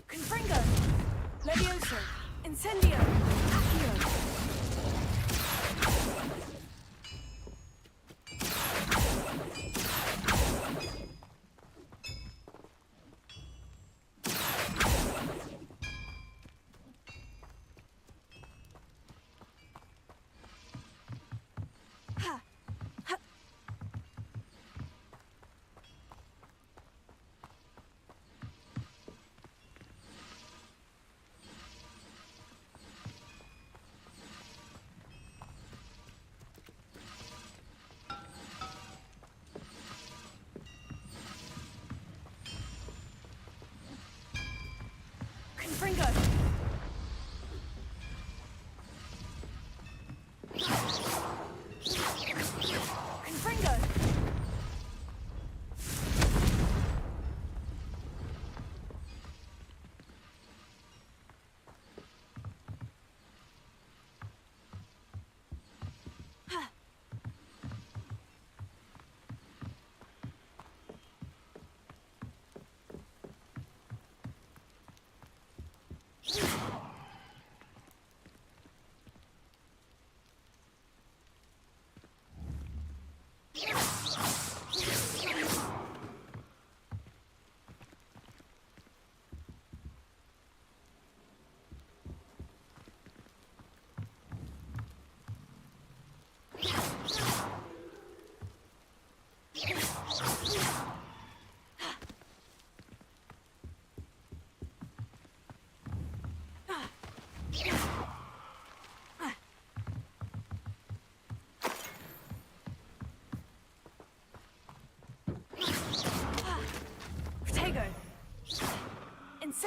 Confringo! Levioso! Incendio! Accio! Ha! Ha!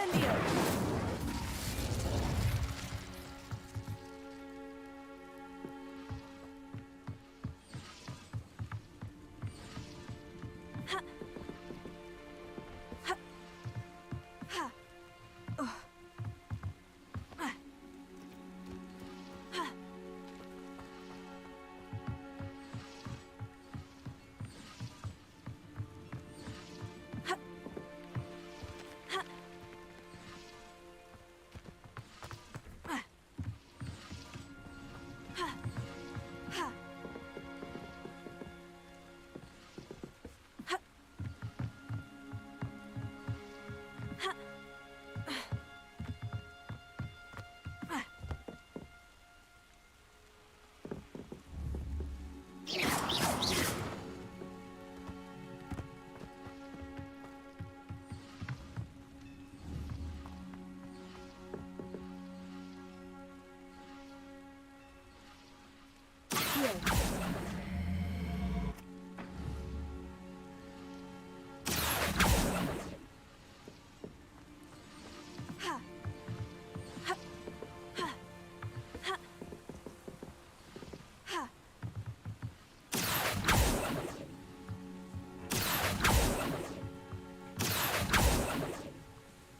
Incendio!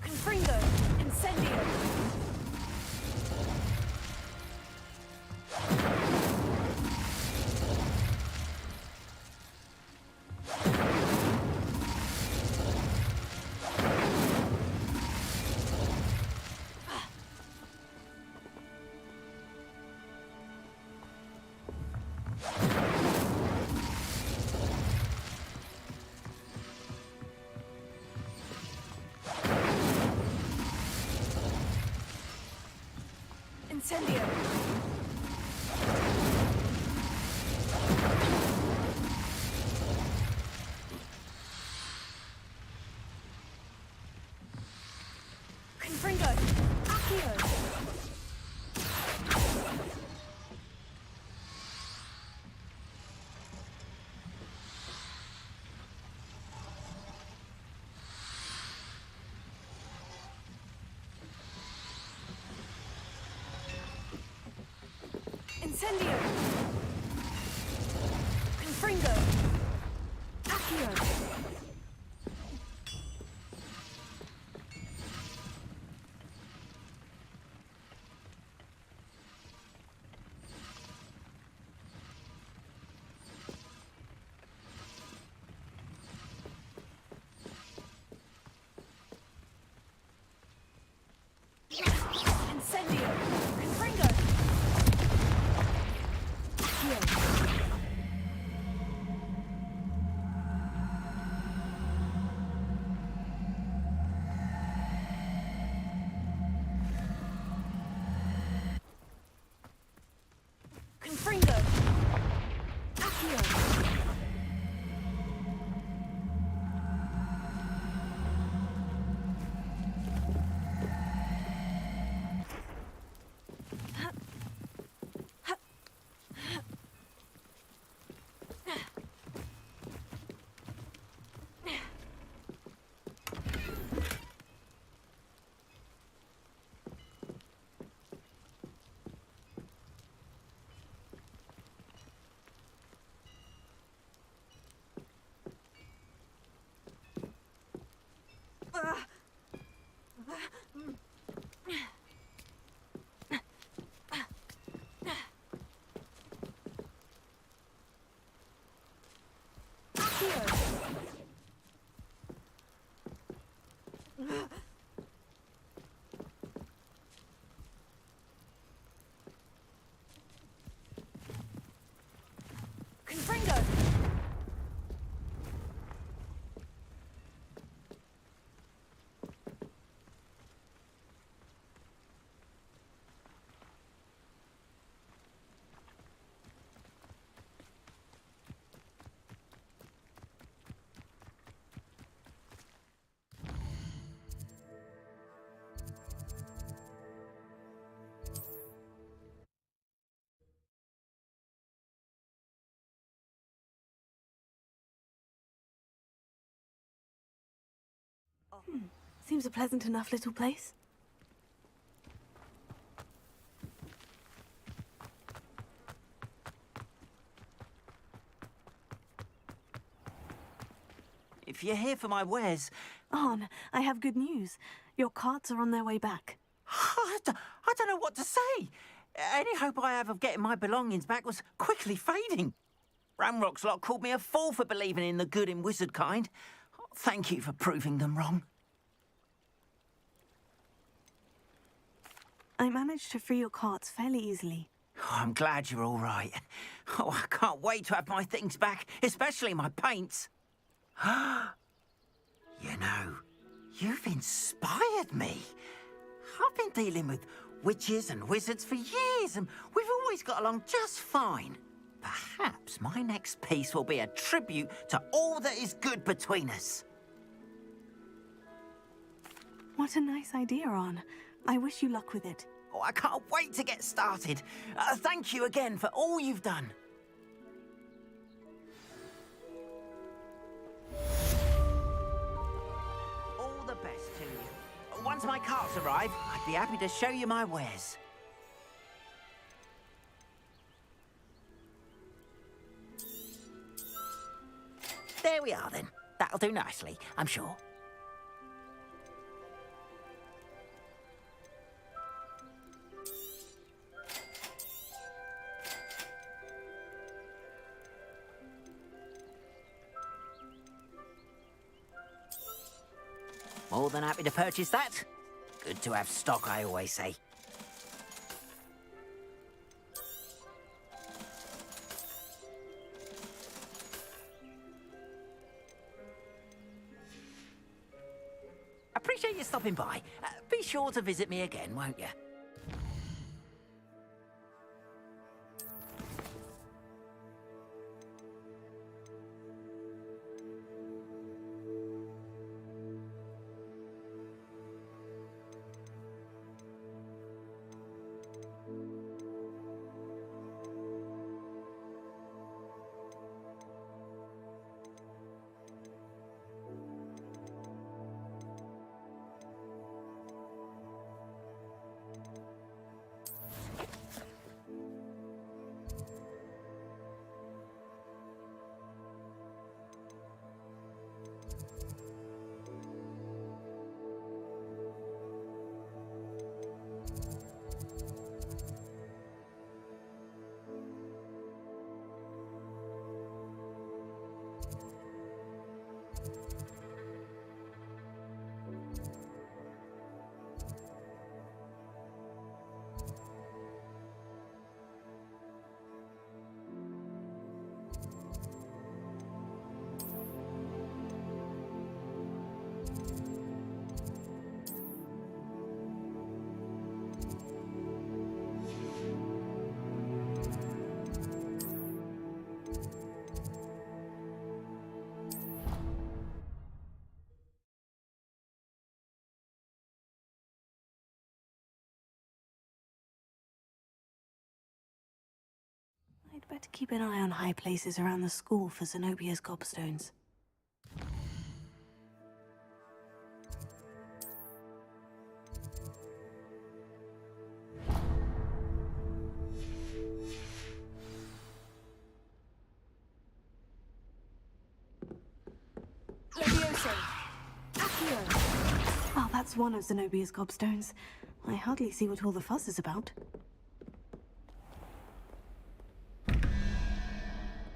Confringo! Incendio! Incendio! Confringo! Accio! Incendio! Confringo! Accio! Incendio! Confringo! Confringo! Accio! Confringo! Seems a pleasant enough little place. If you're here for my wares... Arn, I have good news. Your carts are on their way back. I don't know what to say. Any hope I have of getting my belongings back was quickly fading. Ranrock's lot called me a fool for believing in the good in wizard kind. Thank you for proving them wrong. I managed to free your carts fairly easily. Oh, I'm glad you're all right. Oh, I can't wait to have my things back, especially my paints. You know, you've inspired me. I've been dealing with witches and wizards for years, and we've always got along just fine. Perhaps my next piece will be a tribute to all that is good between us. What a nice idea, Arn. I wish you luck with it. Oh, I can't wait to get started. Thank you again for all you've done. All the best to you. Once my carts arrive, I'd be happy to show you my wares. There we are then. That'll do nicely, I'm sure. More than happy to purchase that. Good to have stock, I always say. Appreciate you stopping by. Be sure to visit me again, won't you? I'd better keep an eye on high places around the school for Zenobia's gobstones. Oh, that's one of Zenobia's gobstones. I hardly see what all the fuss is about.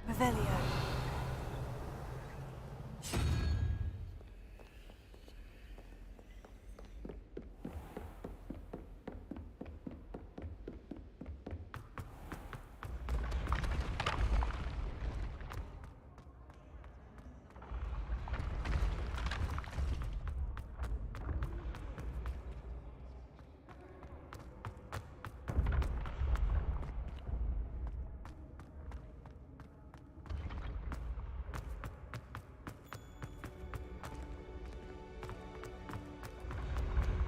Revelio.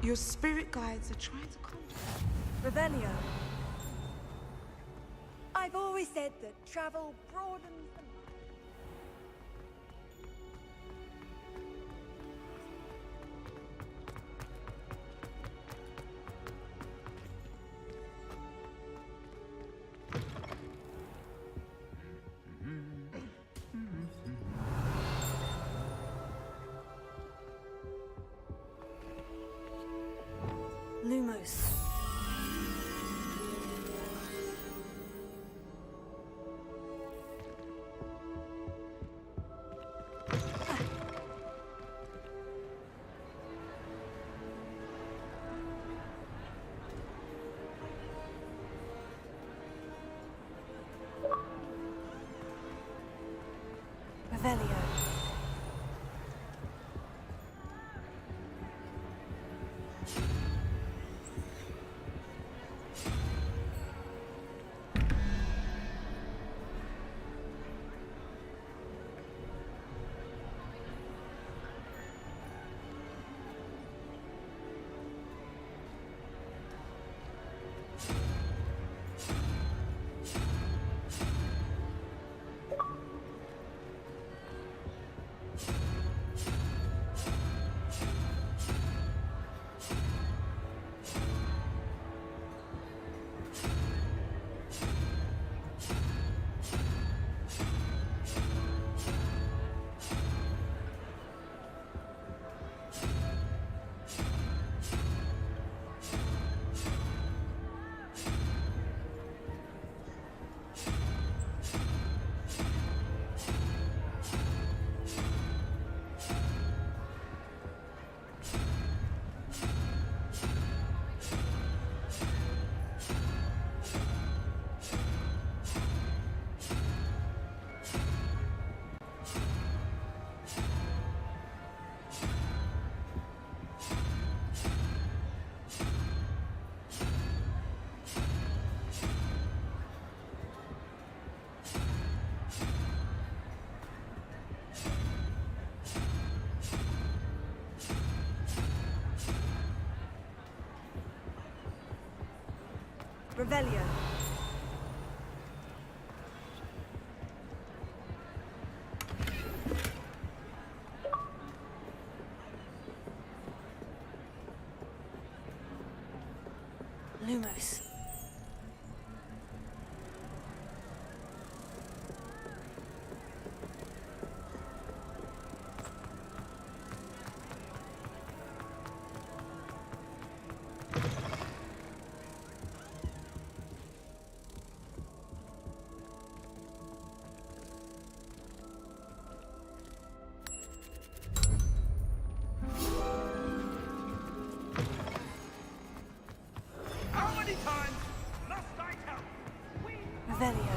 Your spirit guides are trying to contact Revelio. I've always said that travel broadens the mind. Lumos. Revelio. Revelio. Lumos. How many times must I tell you? Revelio.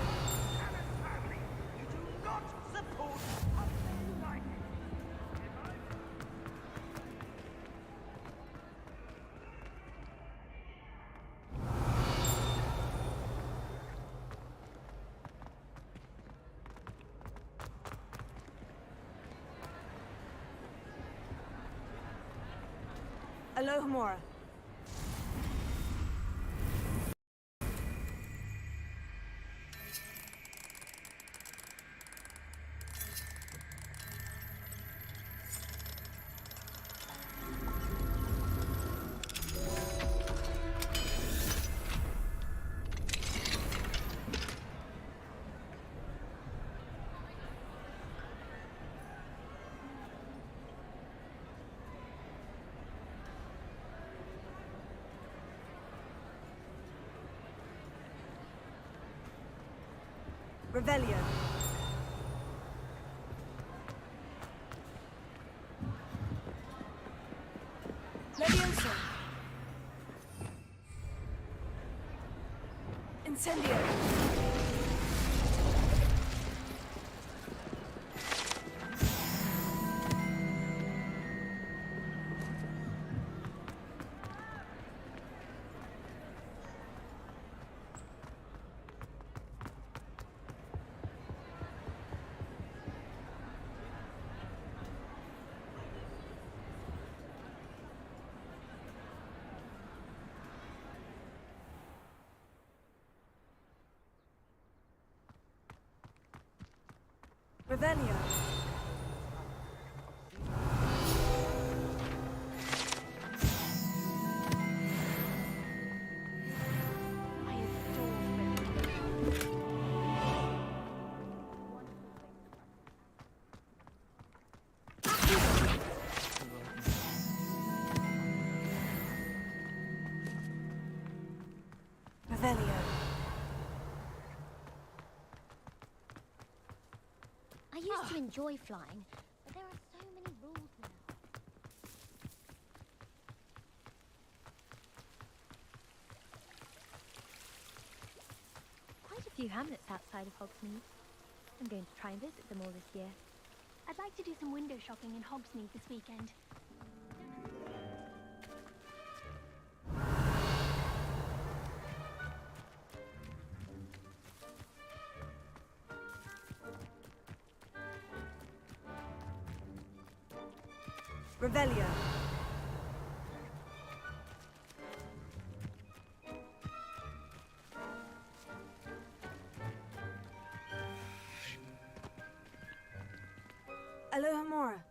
You do not support something like it. Alohomora. Revelio. Levioso. Incendio. Revelio. used to enjoy flying, but there are so many rules now. Quite a few hamlets outside of Hogsmeade. I'm going to try and visit them all this year. I'd like to do some window shopping in Hogsmeade this weekend. Revelio. Alohomora.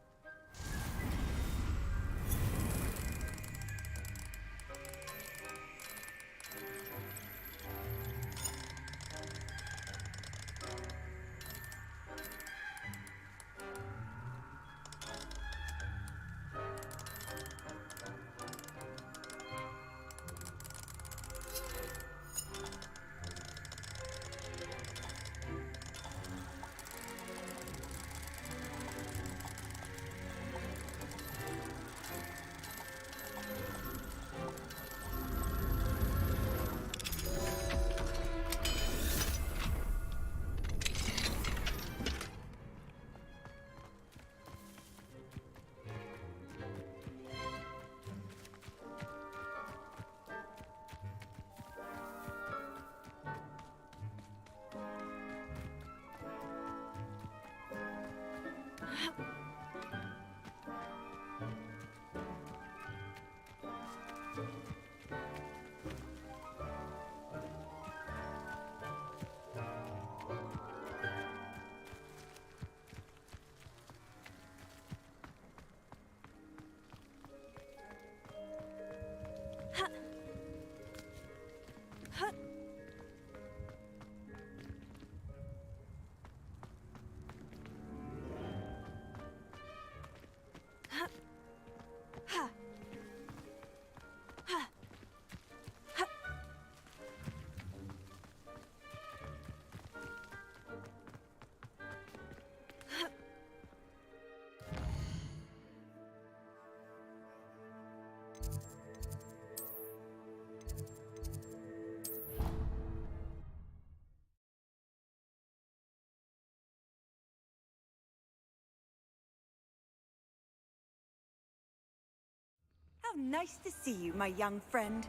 How nice to see you, my young friend.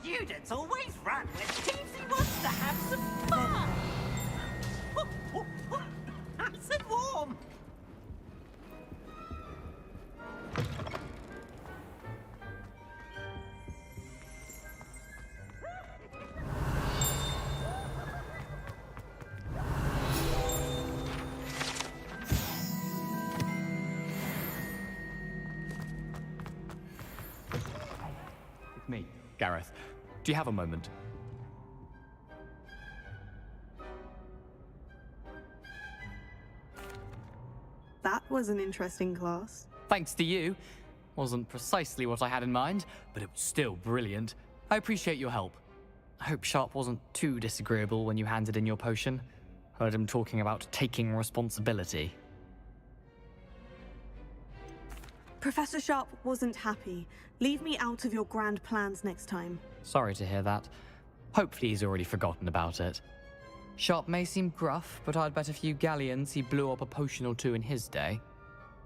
Students always run when Teamsy wants to have some fun. Nice and warm. Me, Gareth. Do you have a moment? That was an interesting class. Thanks to you. Wasn't precisely what I had in mind, but it was still brilliant. I appreciate your help. I hope Sharp wasn't too disagreeable when you handed in your potion. Heard him talking about taking responsibility. Professor Sharp wasn't happy. Leave me out of your grand plans next time. Sorry to hear that. Hopefully he's already forgotten about it. Sharp may seem gruff, but I'd bet a few galleons he blew up a potion or two in his day.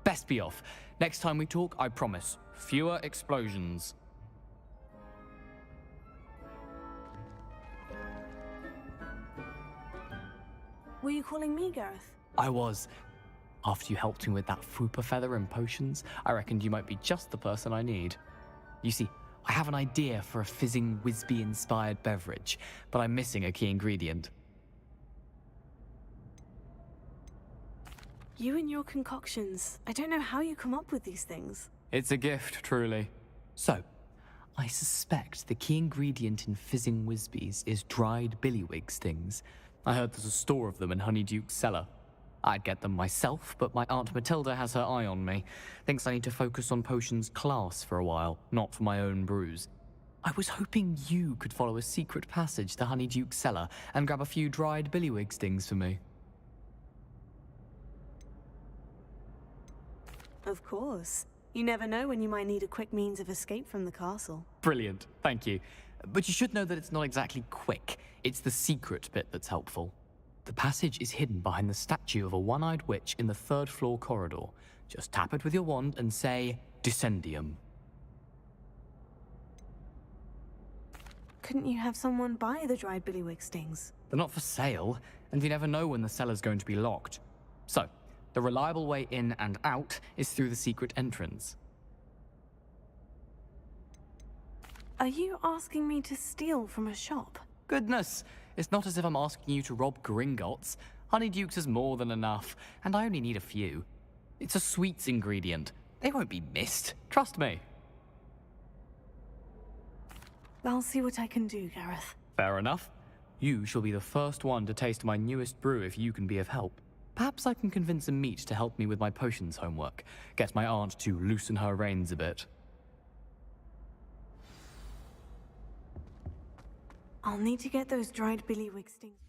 Best be off. Next time we talk, I promise, fewer explosions. Were you calling me, Gareth? I was. After you helped me with that Fupa feather and potions, I reckoned you might be just the person I need. You see, I have an idea for a fizzing Wisby-inspired beverage, but I'm missing a key ingredient. You and your concoctions. I don't know how you come up with these things. It's a gift, truly. So, I suspect the key ingredient in fizzing Wisbies is dried billywig stings. I heard there's a store of them in Honeyduke's cellar. I'd get them myself, but my Aunt Matilda has her eye on me. Thinks I need to focus on potions class for a while, not for my own brews. I was hoping you could follow a secret passage to Honeyduke's cellar and grab a few dried billywig stings for me. Of course. You never know when you might need a quick means of escape from the castle. Brilliant, thank you. But you should know that it's not exactly quick. It's the secret bit that's helpful. The passage is hidden behind the statue of a one-eyed witch in the third-floor corridor. Just tap it with your wand and say, Descendium. Couldn't you have someone buy the dried billywig stings? They're not for sale, and you never know when the cellar's going to be locked. So, the reliable way in and out is through the secret entrance. Are you asking me to steal from a shop? Goodness, it's not as if I'm asking you to rob Gringotts. Honeydukes is more than enough, and I only need a few. It's a sweets ingredient. They won't be missed, trust me. I'll see what I can do, Gareth. Fair enough. You shall be the first one to taste my newest brew if you can be of help. Perhaps I can convince a meat to help me with my potions homework. Get my aunt to loosen her reins a bit. I'll need to get those dried billywig stings.